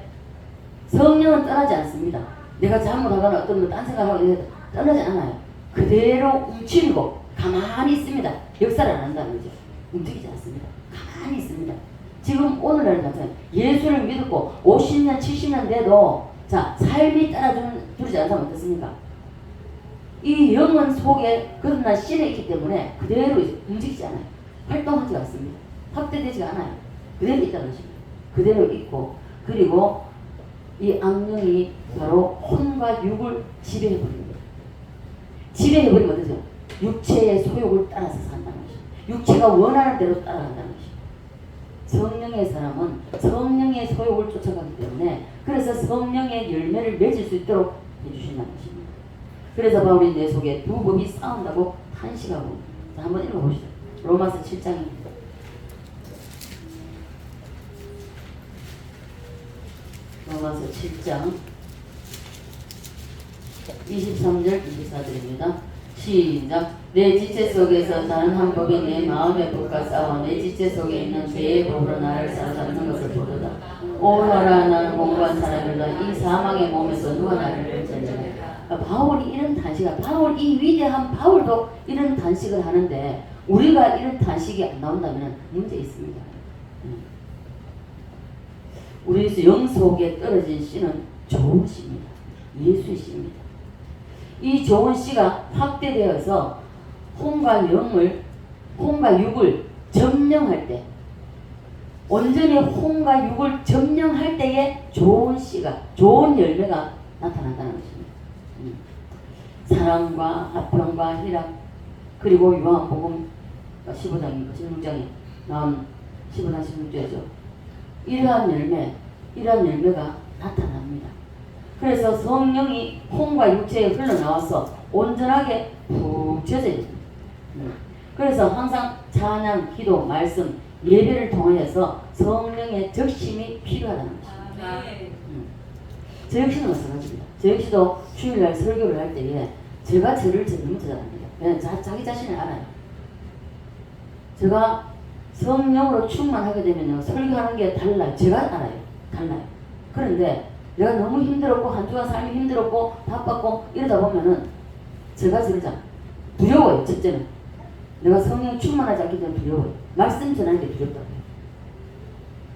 Speaker 1: 성령은 떠나지 않습니다. 내가 잘못하거나 어떤 뭐 딴 생각하고 떠나지 않아요. 그대로 움츠리고 가만히 있습니다. 역사를 안 한다는 거죠. 움직이지 않습니다. 가만히 있습니다. 지금 오늘날은 마찬가지. 예수를 믿고 50년, 70년 돼도 자, 삶이 따라주지 않는 사람 어떻습니까? 이 영은 속에 거듭난 씨에 있기 때문에 그대로 움직이지 않아요. 활동하지 않습니다. 확대되지 않아요. 그대로 있다는 것입니다. 그대로 있고, 그리고 이 악령이 바로 혼과 육을 지배해버립니다. 지배해버리면 어떠죠? 육체의 소욕을 따라서 산다는 것입니다. 육체가 원하는 대로 따라간다는 것입니다. 성령의 사람은 성령의 소욕을 쫓아가기 때문에, 그래서 성령의 열매를 맺을 수 있도록 해주신다는 것입니다. 그래서 바울이 내 속에 두 법이 싸운다고 탄식하고. 자, 한번 읽어보시죠. 로마서 7장입니다. 로마서 7장 23절 24절입니다. 시작. 내 지체 속에서 다른 한 법이 내 마음의 법과 싸워 내 지체 속에 있는 죄의 법으로 나를 사로잡는 것을 보도다. 오너라 나는 공부한 사람이다. 이 사망의 몸에서 누가 나를 뺄지니라. 바울이 이런 단식을, 이 위대한 바울도 이런 단식을 하는데 우리가 이런 단식이 안 나온다면 문제 있습니다. 우리 영 속에 떨어진 씨는 좋은 씨입니다. 예수의 씨입니다. 이 좋은 씨가 확대되어서 혼과 육을 점령할 때, 온전히 혼과 육을 점령할 때에 좋은 씨가, 좋은 열매가 나타난다는 것입니다. 사랑과 화평과 희락, 그리고 요한복음 15장이니까 16장에 나온 15장 16절이죠. 이러한 열매가 나타납니다. 그래서 성령이 혼과 육체에 흘러나와서 온전하게 푹 젖어야 됩니다. 그래서 항상 찬양, 기도, 말씀, 예배를 통하여서 성령의 적심이 필요하다는 것입니다. 저 역시도 마찬가지입니다. 저 역시도 주일날 설교를 할 때에 제가 저를 너무 잘합니다. 왜냐면 자기 자신을 알아요. 제가 성령으로 충만하게 되면요, 설교하는 게 달라요. 제가 알아요. 달라요. 그런데 내가 너무 힘들었고 한 주간 삶이 힘들었고 바빴고 이러다 보면은 제가 저러잖아. 두려워요. 첫째는 내가 성령 충만하지 않기 때문에 두려워요. 말씀 전하는 게 두렵다고요.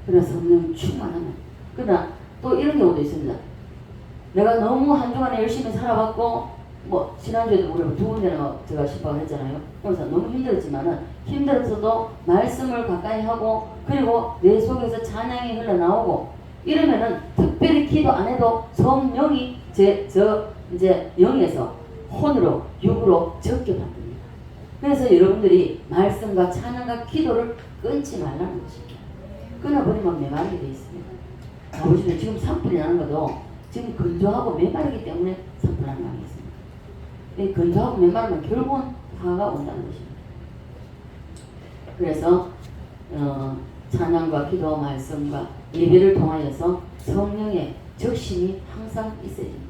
Speaker 1: 그러나 성령 충만하면, 그러나 또 이런 경우도 있습니다. 내가 너무 한 주간에 열심히 살아봤고 뭐 지난주에도 우리 두 군데나 제가 십박을 했잖아요. 그래서 너무 힘들었지만은 힘들었어도 말씀을 가까이 하고 그리고 내 속에서 찬양이 흘러나오고 이러면은 특별히 기도 안 해도 성령이 이제 영에서 혼으로 육으로 적게 만듭니다. 그래서 여러분들이 말씀과 찬양과 기도를 끊지 말라는 것입니다. 끊어버리면 메마르게 되어 있습니다. 보시면 지금 산불이 나는 것도 지금 건조하고 메마르기 때문에 산불나는 거 아니겠습니까? 이 건조하고 메마르면 결국은 화가 온다는 것입니다. 그래서 찬양과 기도, 말씀과 예배를 통하여서 성령의 적심이 항상 있어야 됩니다.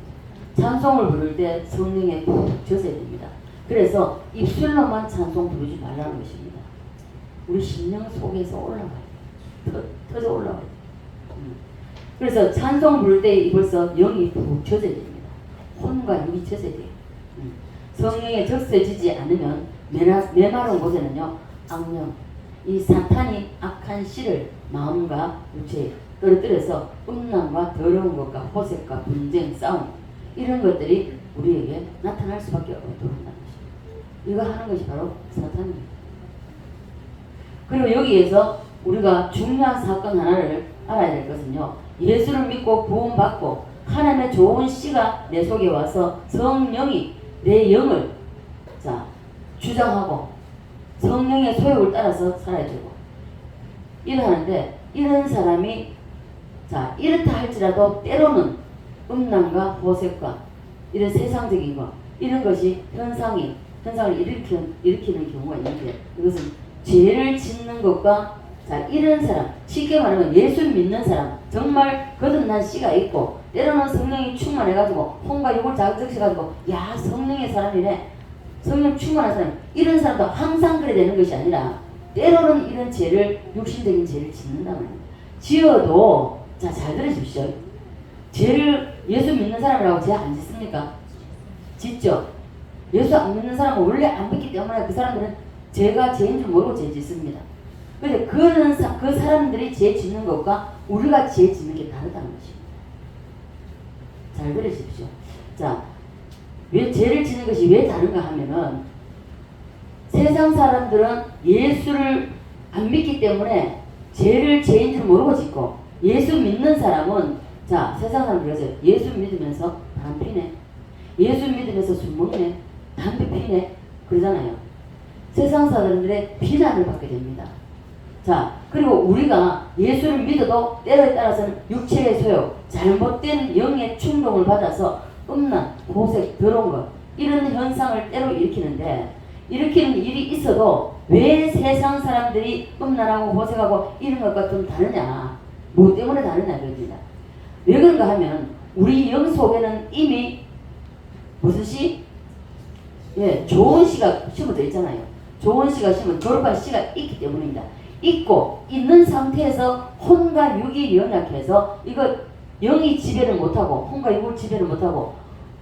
Speaker 1: 찬송을 부를 때 성령에 푹 젖어야 됩니다. 그래서 입술로만 찬송 부르지 말라는 것입니다. 우리 심령 속에서 올라가요. 터져 올라가요. 그래서 찬송 부를 때 벌써 영이 푹 젖어야 됩니다. 혼과 육이 젖어야 돼요. 성령에 적셔지지 않으면 메마른 곳에는요, 악령, 이 사탄이 악한 씨를 마음과 육체에 떨어뜨려서 음란과 더러운 것과 호색과 분쟁, 싸움 이런 것들이 우리에게 나타날 수밖에 없도록 한다는 것입니다. 이거 하는 것이 바로 사탄입니다. 그리고 여기에서 우리가 중요한 사건 하나를 알아야 될 것은요, 예수를 믿고 구원받고 하나님의 좋은 씨가 내 속에 와서 성령이 내 영을 주장하고 성령의 소욕을 따라서 살아야 되고 이러하는데, 이런 사람이 이렇다 할지라도 때로는 음란과 호색과 이런 세상적인 것 이런 것이 현상을 일으키는 경우가 있는데, 이것은 죄를 짓는 것과 이런 사람, 쉽게 말하면 예수 믿는 사람, 정말 거듭난 씨가 있고 때로는 성령이 충만해가지고 혼과 육을 자극시켜가지고 야 성령의 사람이네, 성령 충만한 사람, 이런 사람도 항상 그래 되는 것이 아니라 때로는 이런 죄를, 육신적인 죄를 짓는단 말입니다. 지어도 잘 들으십시오. 죄를 예수 믿는 사람이라고 죄 안 짓습니까? 짓죠. 예수 안 믿는 사람은 원래 안 믿기 때문에 그 사람들은 죄가 죄인 줄 모르고 죄 짓습니다. 그런데 그 사람들이 죄 짓는 것과 우리가 죄 짓는 게 다르다는 것입니다. 잘 들으십시오. 왜 죄를 짓는 것이 왜 다른가 하면은, 세상 사람들은 예수를 안 믿기 때문에 죄를 죄인 줄 모르고 짓고, 예수 믿는 사람은 세상 사람들 그러죠. 예수 믿으면서 바람 피네, 예수 믿으면서 술 먹네, 담배 피네 그러잖아요. 세상 사람들의 비난을 받게 됩니다. 그리고 우리가 예수를 믿어도 때에 따라서는 육체의 소욕, 잘못된 영의 충동을 받아서 음란, 호색, 더러운 것 이런 현상을 때로 일으키는데, 일으키는 일이 있어도 왜 세상 사람들이 음란하고 호색하고 이런 것과 좀 다르냐, 뭐 때문에 다르냐 그럽니다. 왜 그런가 하면 우리 영 속에는 이미 무슨 씨? 좋은 씨가 심어져 있잖아요. 좋은 씨가 심은 거룩한 씨가 있기 때문입니다. 있고 있는 상태에서 혼과 육이 연약해서 이거 영이 지배를 못하고 혼과 육을 지배를 못하고,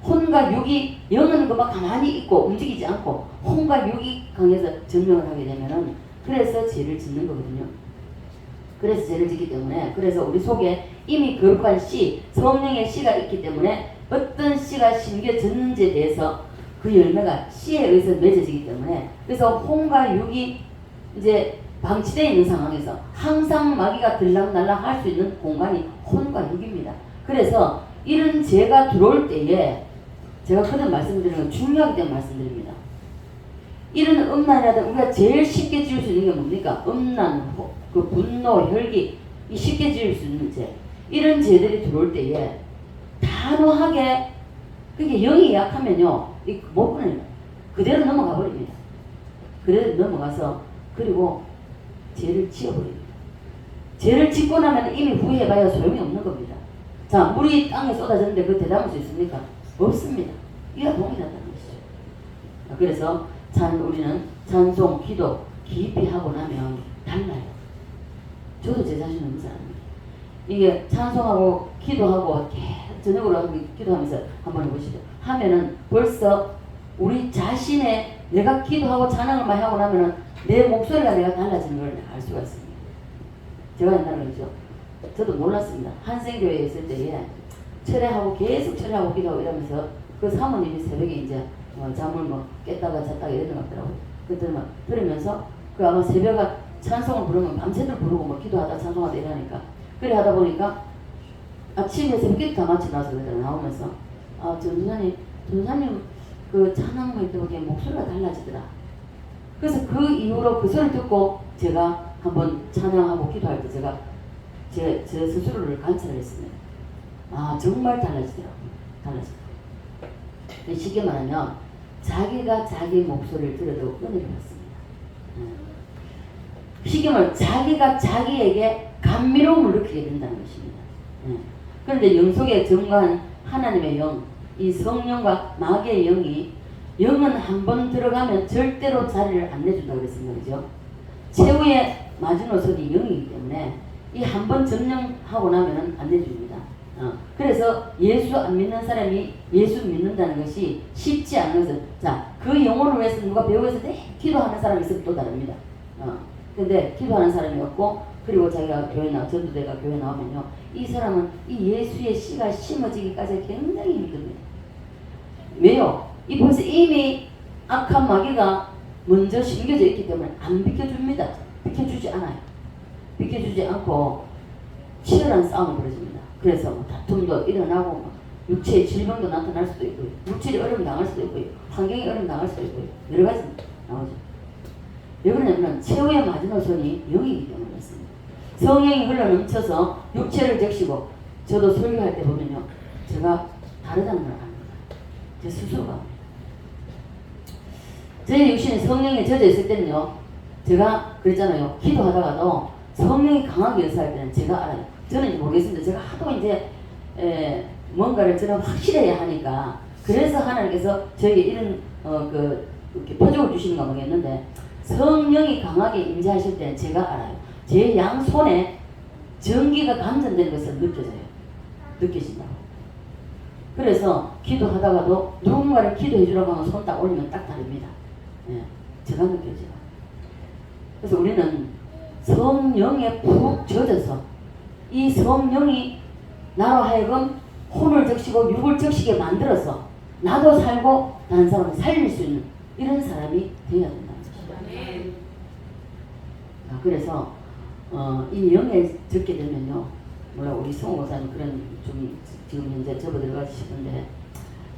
Speaker 1: 혼과 육이 영은 그만 가만히 있고 움직이지 않고 혼과 육이 강해서 증명을 하게 되면은 그래서 죄를 짓는 거거든요. 그래서 죄를 짓기 때문에, 그래서 우리 속에 이미 거룩한 씨, 성령의 씨가 있기 때문에 어떤 씨가 심겨졌는지에 대해서 그 열매가 씨에 의해서 맺어지기 때문에, 그래서 혼과 육이 이제 방치되어 있는 상황에서 항상 마귀가 들락날락 할 수 있는 공간이 혼과 육입니다. 그래서 이런 죄가 들어올 때에 제가 그전 말씀드리는 건 중요하기 때문에 말씀드립니다. 이런 음란이라든 우리가 제일 쉽게 지을 수 있는 게 뭡니까? 음란, 그 분노, 혈기, 이 쉽게 지을 수 있는 죄. 이런 죄들이 들어올 때에 단호하게 그게 영이 약하면요, 못 끊어요. 그대로 넘어가 버립니다. 그대로 넘어가서 그리고 죄를 지어버립니다. 죄를 짓고 나면 이미 후회해봐야 소용이 없는 겁니다. 자, 물이 땅에 쏟아졌는데 그 대담할 수 있습니까? 없습니다. 이가 동일하다는 것이죠. 그래서 우리는 찬송, 기도 깊이 하고 나면 달라요. 저도 제 자신을 없는 사람입니다. 이게 찬송하고 기도하고 저녁으로 기도하면서 한번 해보시죠. 하면은 벌써 우리 자신의 내가 기도하고 찬양을 많이 하고 나면은 내 목소리가 내가 달라지는 걸 알 수가 있습니다. 제가 옛날에 그랬죠. 저도 몰랐습니다. 한생교회에 있을 때에 철회하고 계속 철회하고 기도하고 이러면서 그 사모님이 새벽에 이제 잠을 뭐 깼다가 잤다가 이러는 것 같더라고요. 그때 막 들으면서 그 아마 새벽에 찬송을 부르면 밤새도록 부르고 뭐 기도하다 찬송하다 이러니까 그래 하다 보니까 아침에 새벽에 다 마치고 나서 나오면서 전사님 그 찬양할 때 보기에 목소리가 달라지더라. 그래서 그 이후로 그 소리 듣고 제가 한번 찬양하고 기도할 때 제가 제 스스로를 관찰을 했습니다. 아, 정말 달라지더라고요. 쉽게 말하면 자기가 자기 목소리를 들어도 은혜를 받습니다. 쉽게 말하면 자기가 자기에게 감미로움을 느끼게 된다는 것입니다. 그런데 영 속에 정관 하나님의 영, 이 성령과 마귀의 영은 한 번 들어가면 절대로 자리를 안 내준다고 그랬습니다. 그죠? 최후의 마지노선이 영이기 때문에 이 한 번 점령하고 나면은 안 내줍니다. 그래서 예수 안 믿는 사람이 예수 믿는다는 것이 쉽지 않은 것은, 자, 그 영혼을 위해서 누가 배우에서 기도하는 사람이 있으면 또 다릅니다. 근데 기도하는 사람이 없고, 그리고 자기가 전도대가 교회 나오면요, 이 사람은 이 예수의 씨가 심어지기까지 굉장히 힘듭니다. 왜요? 이 벌써 이미 악한 마귀가 먼저 심겨져 있기 때문에 안 비켜줍니다. 비켜주지 않아요. 비켜주지 않고 치열한 싸움이 벌어집니다. 그래서 뭐 다툼도 일어나고 뭐 육체의 질병도 나타날 수도 있고요. 물질이 어려움 당할 수도 있고요. 환경이 어려움 당할 수도 있고요. 여러 가지 나오죠. 왜 그러냐면 최후의 마지노선이 영이기 때문에 그렇습니다. 성령이 흘러넘쳐서 육체를 적시고, 저도 설교할 때 보면요, 제가 다르다는 걸 압니다. 제 스스로가 압니다. 저희 육신이 성령에 젖어 있을 때는요, 제가 그랬잖아요. 기도하다가도 성령이 강하게 역사할 때는 제가 알아요. 저는 모르겠습니다. 제가 하도 이제 뭔가를 저는 확실해야 하니까, 그래서 하나님께서 저에게 이런 이렇게 표적을 주시는 가 모르겠는데, 성령이 강하게 임재하실 때는 제가 알아요. 제 양손에 전기가 감전되는 것을 느껴진다고. 그래서 기도하다가도 누군가를 기도해 주라고 하면 손 딱 올리면 딱 다릅니다. 예, 제가 느껴져요. 그래서 우리는 성령에 푹 젖어서 이 성령이 나로 하여금 혼을 적시고 육을 적시게 만들어서 나도 살고 다른 사람을 살릴 수 있는 이런 사람이 되어야 된다는 것입니다. 그래서 이 영에 적게 되면요, 몰라 우리 성호 목사님 그런 좀 지금 현재 접어들어가 싶은데,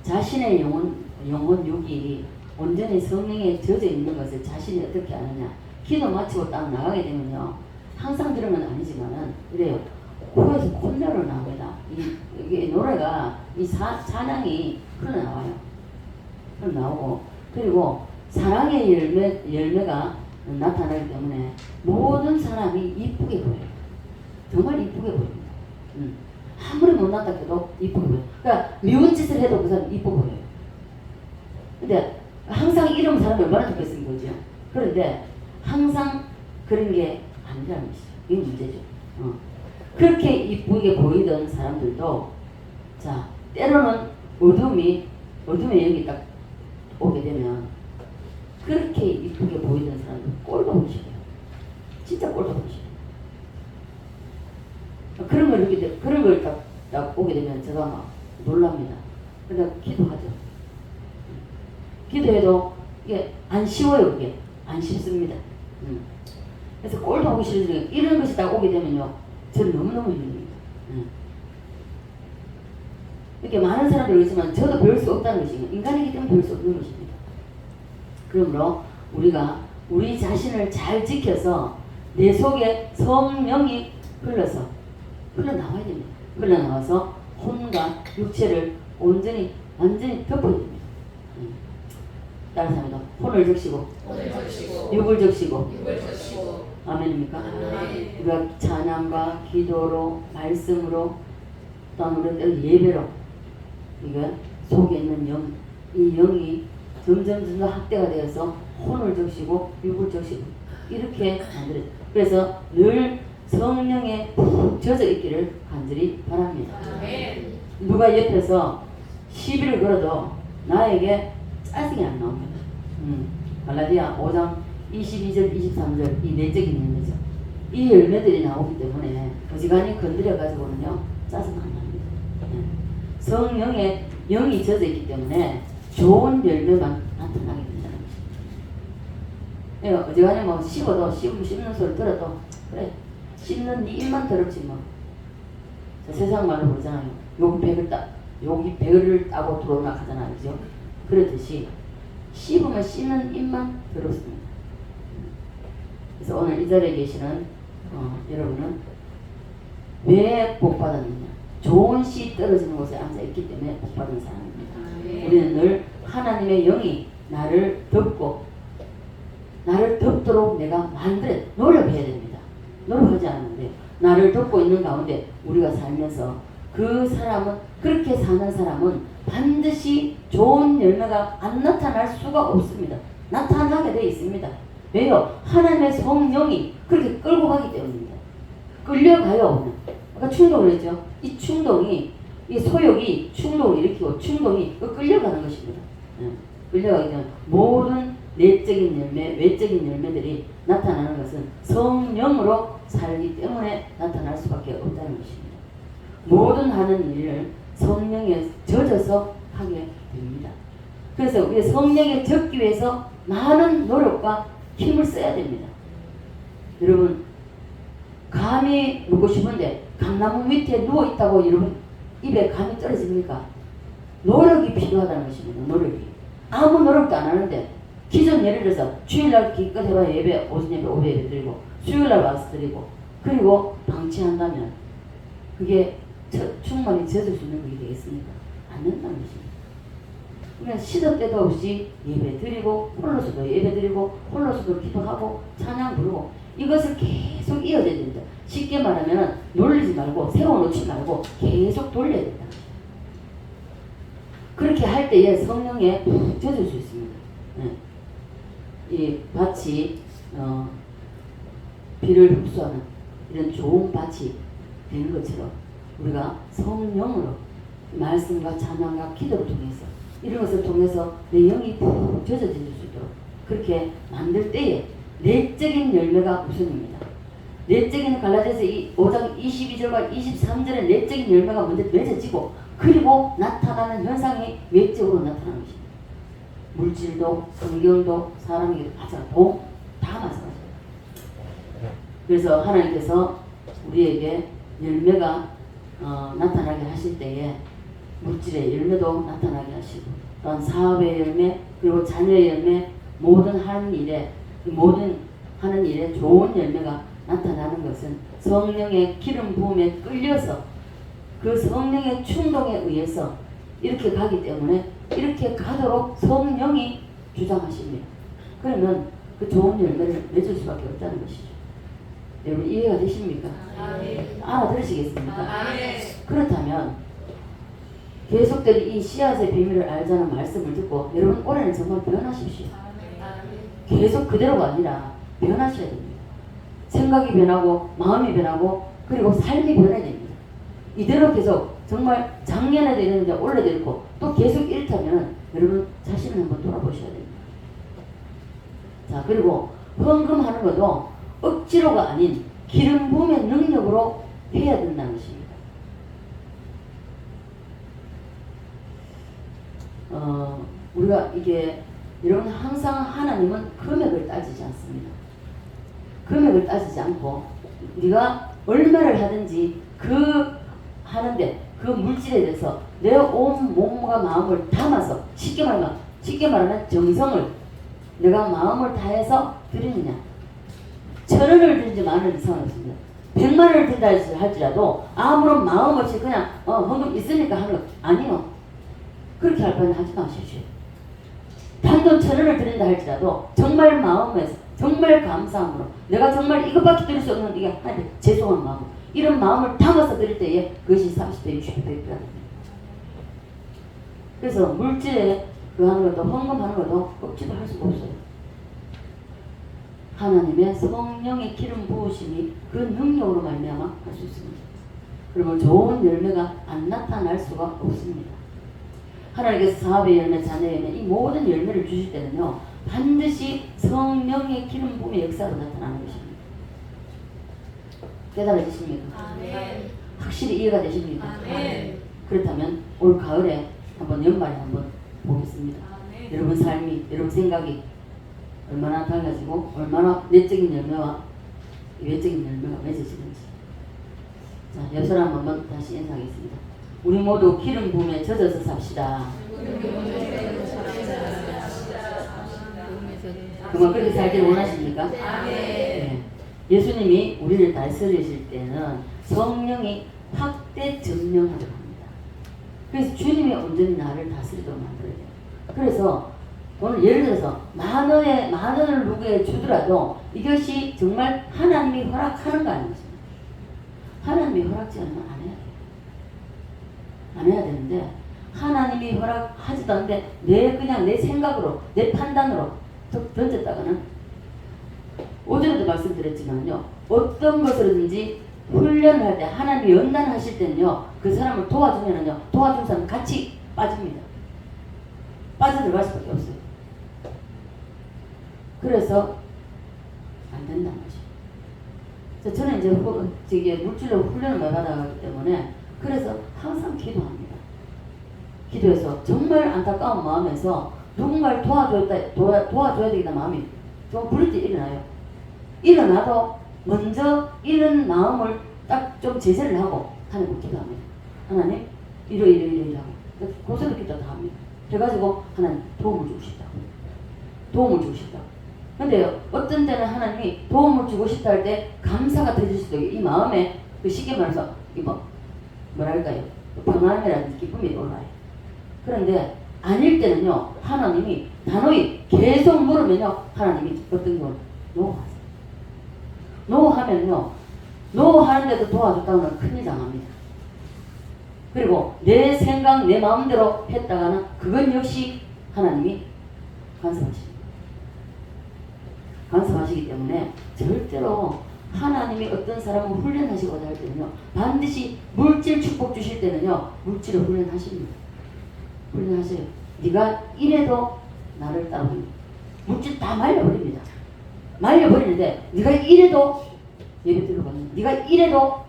Speaker 1: 자신의 영혼 육이 온전히 성령에 젖어 있는 것을 자신이 어떻게 아느냐. 기도 마치고 딱 나가게 되면요, 항상 들으면 아니지만은 이래요. 코에서 콧노래가 나옵니다. 이게 노래가 이 찬양이 흘러나와요. 흘러나오고, 그리고 사랑의 열매가 나타나기 때문에 모든 사람이 이쁘게 보여요. 정말 이쁘게 보입니다. 아무리 못났다 해도 이쁘게 보여요. 그러니까 미운 짓을 해도 그 사람 이쁘게 보여요. 근데 항상 이런 사람이 얼마나 좋겠습니까? 그죠? 그런데 항상 그런 게 아니라는 것이죠. 이게 문제죠. 그렇게 이쁘게 보이던 사람들도, 자, 때로는 어둠의 영이 딱 오게 되면 그렇게 이쁘게 보이던 사람들 꼴도 보기 싫어요. 진짜 꼴도 보기 싫어요. 그런 걸 딱 오게 되면 제가 막 놀랍니다. 그러니까 기도하죠. 기도해도 이게 안 쉬워요. 그게 안 쉽습니다. 그래서 꼴도 보기 싫으니까 이런 것이 딱 오게 되면요, 저는 너무너무 힘듭니다. 이렇게 많은 사람들이 있지만 저도 배울 수 없다는 것이고, 인간이기 때문에 배울 수 없는 것입니다. 그러므로 우리가 우리 자신을 잘 지켜서 내 속에 성령이 흘러나와야 됩니다. 흘러나와서 혼과 육체를 완전히 덮어야 됩니다. 다른 사람도 혼을 적시고 육을 적시고 아멘입니까? 우리가 찬양과 기도로 말씀으로 또한 우리는 예배로 이거 속에 있는 이 영이 점점 확대가 되어서 혼을 적시고 육을 적시고 이렇게 만들어요. 그래서 늘 성령에 푹 젖어 있기를 간절히 바랍니다. 누가 옆에서 시비를 걸어도 나에게 짜증이 안 나옵니다. 갈라디아 5장 22절 23절 이 내적인 열매죠. 이 열매들이 나오기 때문에 어지간히 건드려가지고는요 짜증 안 납니다. 성령에 영이 젖어 있기 때문에 좋은 열매만 나타나게 된다는 것입니다. 어지간히 뭐 씹는 소리 들어도 그래 씹는 네 입만 더럽지 뭐. 세상 말로 그러잖아요. 여기 배를 따고 들어오나 하잖아요. 그죠? 그렇듯이 씹으면 씹는 입만 더럽습니다. 그래서 오늘 이 자리에 계시는 여러분은 왜 복 받았느냐? 좋은 씨 떨어지는 곳에 앉아 있기 때문에 복 받은 사람입니다. 우리는 늘 하나님의 영이 나를 덮도록 내가 노력해야 됩니다. 노력하지 않는데 나를 덮고 있는 가운데 우리가 살면서 그렇게 사는 사람은 반드시 좋은 열매가 안 나타날 수가 없습니다. 나타나게 되어 있습니다. 왜요? 하나님의 성령이 그렇게 끌고 가기 때문입니다. 끌려가요. 아까 충동을 했죠. 이 충동이, 이 소욕이 충동을 일으키고 충동이 끌려가는 것입니다. 끌려가기 때문에 모든 내적인 열매, 외적인 열매들이 나타나는 것은 성령으로 살기 때문에 나타날 수밖에 없다는 것입니다. 모든 하는 일을 성령에 젖어서 하게 됩니다. 그래서 우리 성령에 젖기 위해서 많은 노력과 힘을 써야 됩니다. 여러분 감이 먹고 싶은데 감나무 밑에 누워있다고 여러분 입에 감이 떨어집니까? 노력이 필요하다는 것입니다. 노력이. 아무 노력도 안 하는데 기존 예를 들어서 주일날 기껏 해봐야 예배, 오전 예배, 오후 예배 드리고 수요일날 와서 드리고 그리고 방치한다면 그게 충만히 젖을 수 있는 것이 되겠습니까? 안 된다는 것입니다. 그냥 시도 때도 없이 예배 드리고 홀로서도 예배 드리고 홀로서도 기도하고 찬양 부르고 이것을 계속 이어져야 됩니다. 쉽게 말하면 놀리지 말고 세워놓지 말고 계속 돌려야 된다. 그렇게 할 때에 성령에 젖을 수 있습니다. 이 밭이 비를 흡수하는 이런 좋은 밭이 되는 것처럼 우리가 성령으로 말씀과 찬양과 기도를 통해서 이런 것을 통해서 내 영이 푹 젖어질 수 있도록 그렇게 만들 때에 내적인 열매가 우선입니다. 내적인 갈라디아서 5장 22절과 23절의 내적인 열매가 먼저 맺어지고 그리고 나타나는 현상이 외적으로 나타나는 것입니다. 물질도 성경도 사람에게 돈 다 마찬가지입니다. 그래서 하나님께서 우리에게 열매가 나타나게 하실 때에 물질의 열매도 나타나게 하시고 또한 사업의 열매 그리고 자녀의 열매 모든 하는 일에 좋은 열매가 나타나는 것은 성령의 기름 부음에 끌려서 그 성령의 충동에 의해서 이렇게 가기 때문에 이렇게 가도록 성령이 주장하십니다. 그러면 그 좋은 열매를 맺을 수밖에 없다는 것이죠. 여러분 이해가 되십니까? 알아들으시겠습니까? 그렇다면 계속된 이 씨앗의 비밀을 알자는 말씀을 듣고 여러분 올해는 정말 변하십시오. 계속 그대로가 아니라 변하셔야 됩니다. 생각이 변하고 마음이 변하고 그리고 삶이 변해야 됩니다. 이대로 계속 정말 작년에도 이랬는데 올해도 이렇고 또 계속 이렇다면 여러분 자신을 한번 돌아보셔야 됩니다. 자 그리고 헌금하는 것도 억지로가 아닌 기름 부음의 능력으로 해야 된다는 것입니다. 우리가 이게 여러분 항상 하나님은 금액을 따지지 않습니다. 금액을 따지지 않고 네가 얼마를 하든지 하는데 그 물질에 대해서 내 온 몸과 마음을 담아서 쉽게 말하면 정성을 내가 마음을 다해서 드리느냐. 1,000원을 드리지 만원이 상관없습니다. 100만 원을 든다 할지라도 아무런 마음 없이 그냥 헌금 있으니까 하는 거 아니요. 그렇게 할 바는 하지 마십시오. 단돈 1,000원을 드린다 할지라도 정말 마음에서 정말 감사함으로 내가 정말 이것밖에 드릴 수 없는 이게 하나님께 죄송한 마음 이런 마음을 담아서 드릴 때에 그것이 30배, 60배, 100배가 됩니다. 그래서 물질에 그 하는 것도 헌금하는 것도 억지로 할 수가 없어요. 하나님의 성령의 기름 부으심이 그 능력으로 말미암아 할 수 있습니다. 그러면 좋은 열매가 안 나타날 수가 없습니다. 하나님께서 사업의 열매, 자녀의 열매 이 모든 열매를 주실 때는요 반드시 성령의 기름 부음의 역사로 나타나는 것입니다. 깨달아지십니까?
Speaker 2: 아멘.
Speaker 1: 확실히 이해가 되십니까?
Speaker 2: 아멘.
Speaker 1: 그렇다면 올 가을에 한번 연말에 한번 보겠습니다.
Speaker 2: 아멘.
Speaker 1: 여러분 삶이, 여러분 생각이 얼마나 달라지고 얼마나 내적인 열매와 외적인 열매가 맺어지는지. 자, 옆 사람 한번 다시 인사하겠습니다. 우리 모두 기름 부음에 젖어서 삽시다. 정말 그렇게 살기를 원하십니까? 네. 예수님이 우리를 다스리실 때는 성령이 확대 점령하도록 합니다. 그래서 주님이 온전히 나를 다스리도록 만들어야 돼요. 그래서 오늘 예를 들어서 만 원을 누구에게 주더라도 이것이 정말 하나님이 허락하는 거 아니겠습니까? 하나님이 허락지 않으면 안 해야 돼요. 안 해야 되는데 하나님이 허락하지도 않는데 그냥 내 생각으로 내 판단으로 던졌다가는 오전에도 말씀드렸지만요 어떤 것이든지 훈련을 할 때 하나님이 연단하실 때는요 그 사람을 도와주면은요 도와준 사람 같이 빠집니다. 빠져들어갈 수밖에 없어요. 그래서 안 된다는 거죠. 저는 이제 물질로 훈련을 많이 받아가기 때문에 그래서 항상 기도합니다. 기도해서 정말 안타까운 마음에서 누군가를 도와줘야 되겠다 마음이 좀 부를 때 일어나요. 일어나도 먼저 이런 마음을 딱 좀 제재를 하고 하나님께 기도합니다. 하나님 이러이러이러이러하고 고소를 기도 다 합니다. 그래가지고 하나님 도움을 주고 싶다고. 도움을 주고 싶다고. 근데요 어떤 때는 하나님이 도움을 주고 싶다 할 때 감사가 터질 수도 있고 이 마음에 그 쉽게 말해서 뭐랄까요 평안이라든지 기쁨이 올라요. 그런데 아닐 때는요 하나님이 단호히 계속 물으면요 하나님이 어떤 걸 노하세요. 노하면요 노하는데도 도와줬다고는 큰일 당합니다. 그리고 내 생각 내 마음대로 했다가는 그건 역시 하나님이 간섭하십니다. 간섭하시기 때문에 절대로 하나님이 어떤 사람을 훈련하시고자 할 때는요 반드시 물질 축복 주실 때는요 물질을 훈련하십니다. 훈련하세요. 네가 이래도 나를 따라오니 물질 다 말려버립니다. 말려버리는데 네가 이래도 예배 드리거든요. 네가 이래도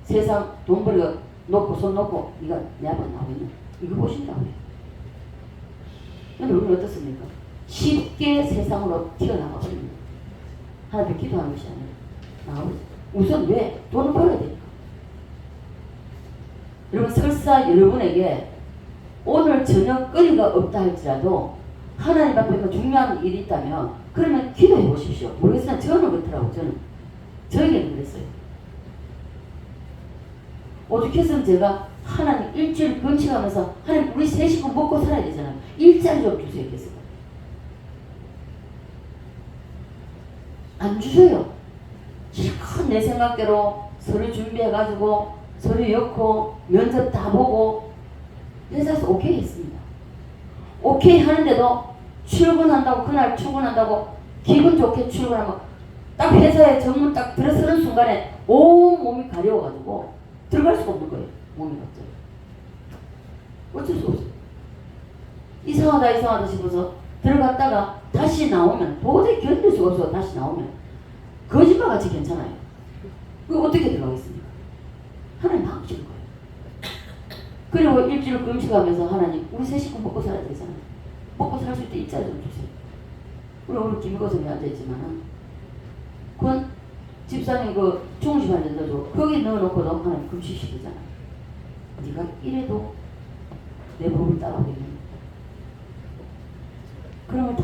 Speaker 1: 세상 돈 벌이고 놓고 손 놓고 네가 내 앞에 나오고 있는 이거 보신다고요. 근데 우리는 어떻습니까? 쉽게 세상으로 튀어나가 버립니다. 하나님 기도하는 것이 아니라 나오죠. 우선 왜? 돈을 벌어야 되니까. 여러분 설사 여러분에게 오늘 저녁거리가 없다 할지라도 하나님 앞에 중요한 일이 있다면 그러면 기도해 보십시오. 모르겠으나 저는 그렇더라고. 저에게는 그랬어요. 오죽했으면 제가 하나님 일주일 금식하면서 하나님 우리 세 식구 먹고 살아야 되잖아요. 일자리 좀 주세요 했어요. 안 주셔요. 실컷 내 생각대로 서류 준비해가지고 서류 넣고 면접 다 보고 회사에서 오케이 했습니다. 오케이 하는데도 출근한다고 그날 출근한다고 기분 좋게 출근하면 딱 회사에 정문 딱 들어서는 순간에 온 몸이 가려워가지고 들어갈 수가 없는 거예요. 몸이 갑자기. 어쩔 수 없어요. 이상하다 싶어서 들어갔다가 다시 나오면 도저히 견딜 수가 없어서 다시 나오면 거짓말같이 괜찮아요. 그거 어떻게 들어가겠습니까? 하나님 막주는 거예요. 그리고 일주일 금식하면서 하나님 우리 세 식구 먹고 살아야 되잖아요. 먹고 살 수 있게 일자리 좀 주세요. 우리 오늘 김고성에 앉아있지만은 그건 집사님 그 중심할 때도 거기 넣어놓고도 하나님 금식시키잖아요. 네가 이래도 내 몸을 따라오겠네. 그러면 다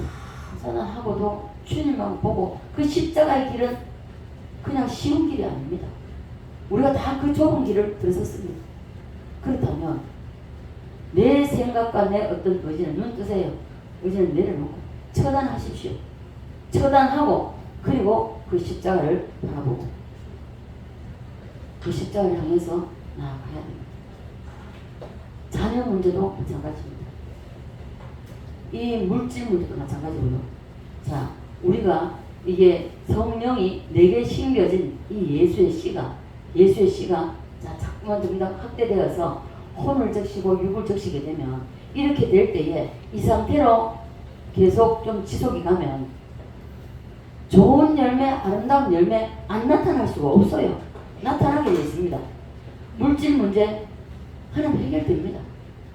Speaker 1: 차단하고도 주님만 보고 그 십자가의 길은 그냥 쉬운 길이 아닙니다. 우리가 다 그 좁은 길을 들었습니다. 그렇다면 내 생각과 내 어떤 의지는 눈 뜨세요. 의지는 내려놓고 처단하십시오. 처단하고 그리고 그 십자가를 바라보고 그 십자가를 향해서 나아가야 됩니다. 자녀 문제도 마찬가지입니다. 이 물질 문제도 마찬가지고요. 자, 우리가 이게 성령이 내게 심겨진 이 예수의 씨가 자, 자꾸만 좀 더 확대되어서 혼을 적시고 육을 적시게 되면 이렇게 될 때에 이 상태로 계속 좀 지속이 가면 좋은 열매, 아름다운 열매 안 나타날 수가 없어요. 나타나게 되어 있습니다. 물질 문제 하나는 해결됩니다.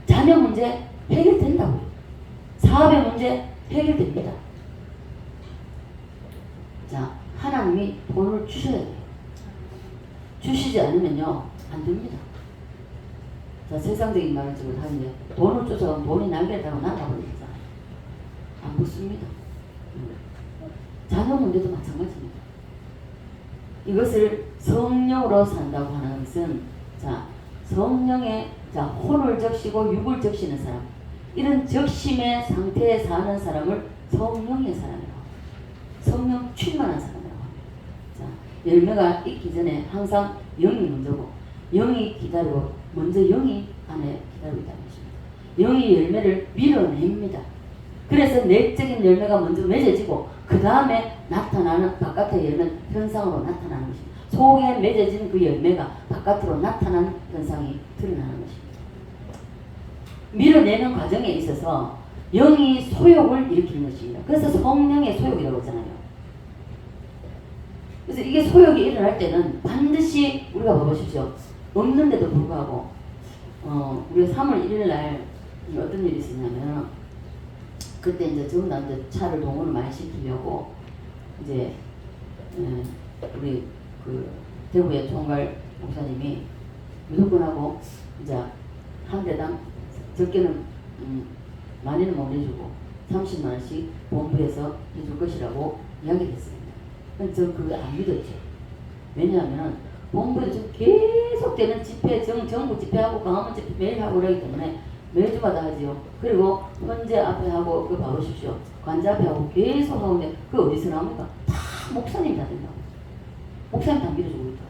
Speaker 1: 자녀 문제 해결된다고요. 사업의 문제 해결됩니다. 자, 하나님이 돈을 주셔야 돼요. 주시지 않으면요 안 됩니다. 자, 세상적인 말을 지금 하는데 돈을 쫓아가면 돈이 날개를 달고 날아버리잖아요. 안 붙습니다. 자녀 문제도 마찬가지입니다. 이것을 성령으로 산다고 하는 것은 자, 성령의 자, 혼을 적시고 육을 적시는 사람, 이런 적심의 상태에 사는 사람을 성령의 사람이라고 합니다. 성령 충만한 사람이라고 합니다. 자, 열매가 있기 전에 항상 영이 먼저고 영이 기다리고 먼저 영이 안에 기다리고 있다는 것입니다. 영이 열매를 밀어냅니다. 그래서 내적인 열매가 먼저 맺어지고 그 다음에 나타나는 바깥의 열매는 현상으로 나타나는 것입니다. 속에 맺어진 그 열매가 바깥으로 나타나는 현상이 드러나는 것입니다. 밀어내는 과정에 있어서 영이 소욕을 일으키는 것입니다. 그래서 성령의 소욕이라고 하잖아요. 그래서 이게 소욕이 일어날 때는 반드시 우리가 봐보십시오. 없는데도 불구하고 우리가 3월 1일 날 어떤 일이 있었냐면 그때 이제 전부 다 차를 동원을 많이 시키려고 이제 우리 그 대구의 총괄 목사님이 무조건 하고 이제 한 대당 적게는 많이는 못 해주고 30만 원씩 본부에서 해줄 것이라고 이야기를 했습니다. 근데 저 그거 안 믿었죠. 왜냐하면 본부에서 계속되는 집회, 정부 집회하고 강화문 집회 매일 하고 그러기 때문에 매주마다 하지요. 그리고 헌재 앞에 하고 그거 봐보십시오. 관자 앞에 하고 계속 하는데 그 어디서 나옵니까? 다 목사님 다 된다고. 목사님 다 밀어주고 있다고.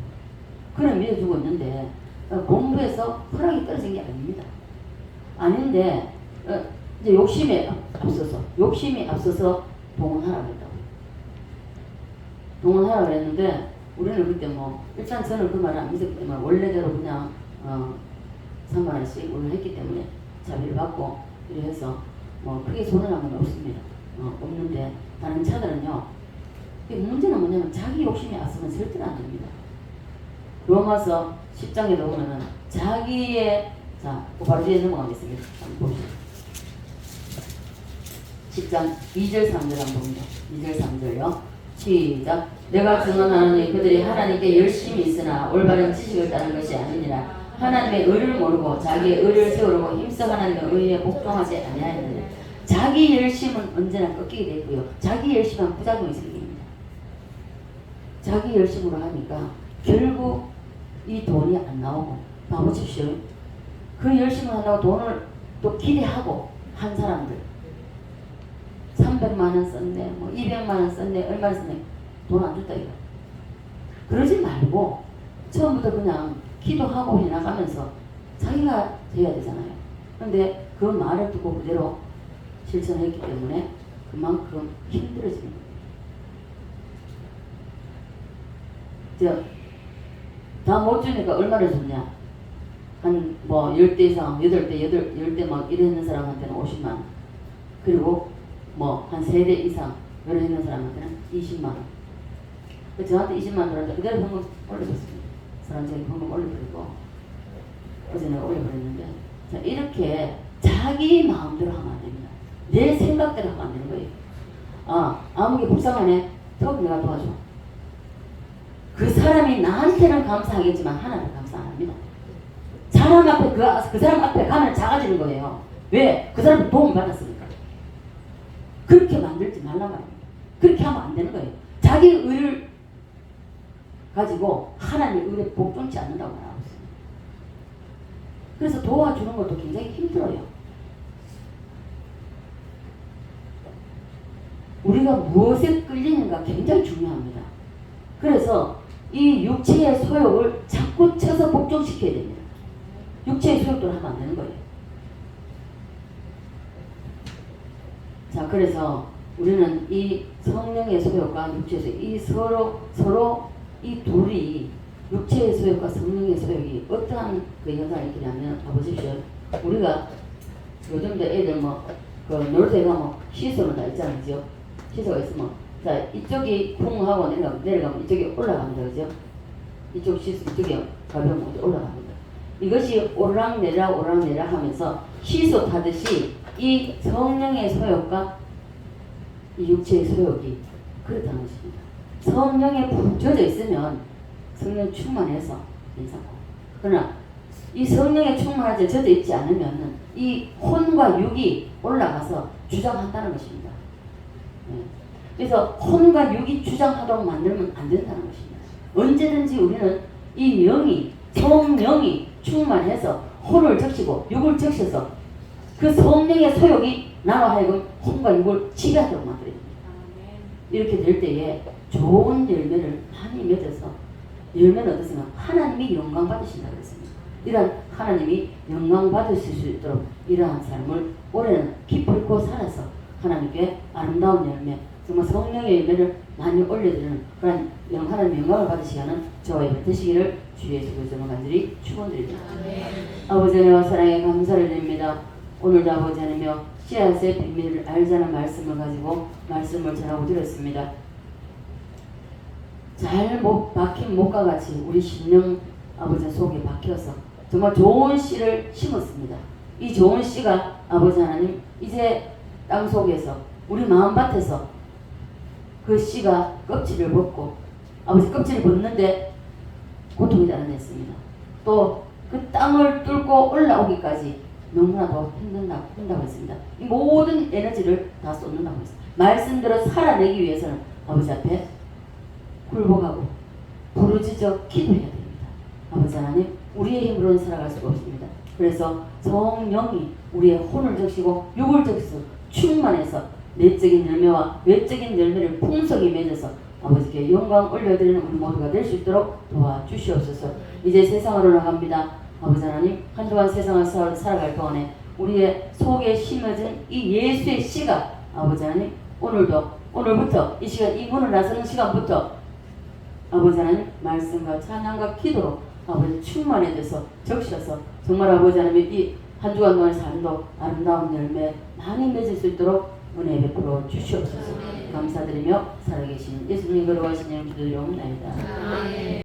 Speaker 1: 그럼 밀어주고 있는데 본부에서 허락이 떨어진 게 아닙니다. 아닌데 이제 욕심이 앞서서 동원하라고 했다고. 동원하라고 했는데 우리는 그때 뭐 일단 저는 그 말을 안 믿었기 때문에 원래대로 그냥 3만 원씩 오늘 했기 때문에 자비를 받고 이래 해서 뭐 크게 손해난 건 없습니다. 없는데 다른 차들은요. 문제는 뭐냐면 자기 욕심이 앞서면 절대로 안 됩니다. 로마서 10장에 보면은 자기의 자 바로 뒤에 넘어가겠습니다. 한번 보시죠. 10장 2절 3절 한번 봅니다. 2절 3절요. 시작. 내가 증언하노니 그들이 하나님께 열심히 있으나 올바른 지식을 따는 것이 아니니라. 하나님의 의를 모르고 자기의 의를 세우려고 힘써 하나님의 의에 복종하지 아니하였느니라. 자기 열심은 언제나 꺾이게 되고요. 자기 열심은 부작용이 생깁니다. 자기 열심으로 하니까 결국 이 돈이 안 나오고 봐보십시오. 그 열심을 한다고 돈을 또 기대하고 한 사람들 300만 원 썼네, 뭐 200만 원 썼네, 얼마 썼네, 돈 안 줬다 이거. 그러지 말고 처음부터 그냥 기도하고 해나가면서 자기가 돼야 되잖아요. 그런데 그 말을 듣고 그대로 실천했기 때문에 그만큼 힘들어지는 거예요. 다 못 주니까 얼마를 줬냐? 한 뭐 10대 이상, 10대 막 이랬는 사람한테는 50만 원. 그리고 뭐 한 3대 이상 이래 있는 사람한테는 20만 원. 저한테 20만 원 들었는데 그대로 현금 올려줬습니다. 사람들이 현금 올려버리고 어제 내가 올려버렸는데 자 이렇게 자기 마음대로 하면 안 됩니다. 내 생각대로 하면 안 되는 거예요. 아무게 불쌍하네. 더 내가 도와줘. 그 사람이 나한테는 감사하겠지만 하나님 감사 안 합니다. 사람 앞에 그 사람 앞에 가면 작아지는 거예요. 왜? 그 사람은 도움 받았으니까. 그렇게 만들지 말란 말입니다. 그렇게 하면 안 되는 거예요. 자기 의를 가지고 하나님의 의를 복종치 않는다고 말하고 있습니다. 그래서 도와주는 것도 굉장히 힘들어요. 우리가 무엇에 끌리는가 굉장히 중요합니다. 그래서 이 육체의 소욕을 자꾸 쳐서 복종시켜야 됩니다. 육체의 소욕도 하면 안 되는 거예요. 자, 그래서 우리는 이 성령의 소욕과 육체의 소욕, 이 서로 이 둘이 육체의 소욕과 성령의 소욕이 어떠한 그 현상을 일으키냐면, 봐보십시오. 우리가 요즘도 애들 그 놀이터에 가면 시소는 다 있잖아요. 그죠? 시소가 있으면, 자, 이쪽이 쿵 하고 내려가면 이쪽이 올라갑니다. 그죠? 이쪽 시소, 이쪽이 가벼운 곳에 올라갑니다. 이것이 오르락내리락 오르락내리락 하면서 시소 타듯이 이 성령의 소욕과 이 육체의 소욕이 그렇다는 것입니다. 성령에 푹 젖어 있으면 성령 충만해서 괜찮고, 그러나 이 성령에 충만하지 젖어 있지 않으면 이 혼과 육이 올라가서 주장한다는 것입니다. 네. 그래서 혼과 육이 주장하도록 만들면 안 된다는 것입니다. 언제든지 우리는 이 영이, 성령이 충만해서 혼을 적시고 육을 적셔서 그 성령의 소욕이 나로 하여금 혼과 육을 지배하도록 만들어야 됩니다. 이렇게 될 때에 좋은 열매를 많이 맺어서, 열매는 어떻습니까? 하나님이 영광 받으신다 그랬습니다. 이러한 하나님이 영광 받으실 수 있도록 이러한 삶을 올해는 기쁘고 살아서 하나님께 아름다운 열매, 정말 성령의 열매를 많이 올려드리는 그런 하나님의 영광을 받으시게 하는 저와 여러분 되시기를 주 예수 그리스도로 간절히 축원드립니다. 아버지 하나님의 사랑에 감사를 드립니다. 오늘도 아버지 하나님여 씨앗의 비밀을 알자는 말씀을 가지고 말씀을 전하고 드렸습니다. 잘 박힌 목과 같이 우리 심령 아버지 속에 박혀서 정말 좋은 씨를 심었습니다. 이 좋은 씨가 아버지 하나님 이제 땅 속에서 우리 마음밭에서 그 씨가 껍질을 벗고 아버지 껍질을 벗는데 고통이 달아냈습니다. 또 그 땅을 뚫고 올라오기까지 너무나도 힘든다고 했습니다. 이 모든 에너지를 다 쏟는다고 했습니다. 말씀대로 살아내기 위해서는 아버지 앞에 굴복하고 부르짖어 기도해야 됩니다. 아버지 하나님, 우리의 힘으로는 살아갈 수가 없습니다. 그래서 성령이 우리의 혼을 적시고 육을 적시고 충만해서 내적인 열매와 외적인 열매를 풍성히 맺어서 아버지께 영광 올려드리는 우리 모두가 될 수 있도록 도와주시옵소서. 이제 세상으로 나갑니다. 아버지 하나님, 한동안 세상을 살아갈 동안에 우리의 속에 심어진 이 예수의 씨가 아버지 하나님, 오늘부터 이 시간, 이 문을 나서는 시간부터 아버지 하나님 말씀과 찬양과 기도로 아버지 충만해져서 적셔서 정말 아버지 하나님 이 한 주간 동안의 삶도 아름다운 열매 많이 맺을 수 있도록 은혜 베풀어 주시옵소서. 감사드리며 살아계신 예수님 걸어가신 이름 기도드리옵나이다.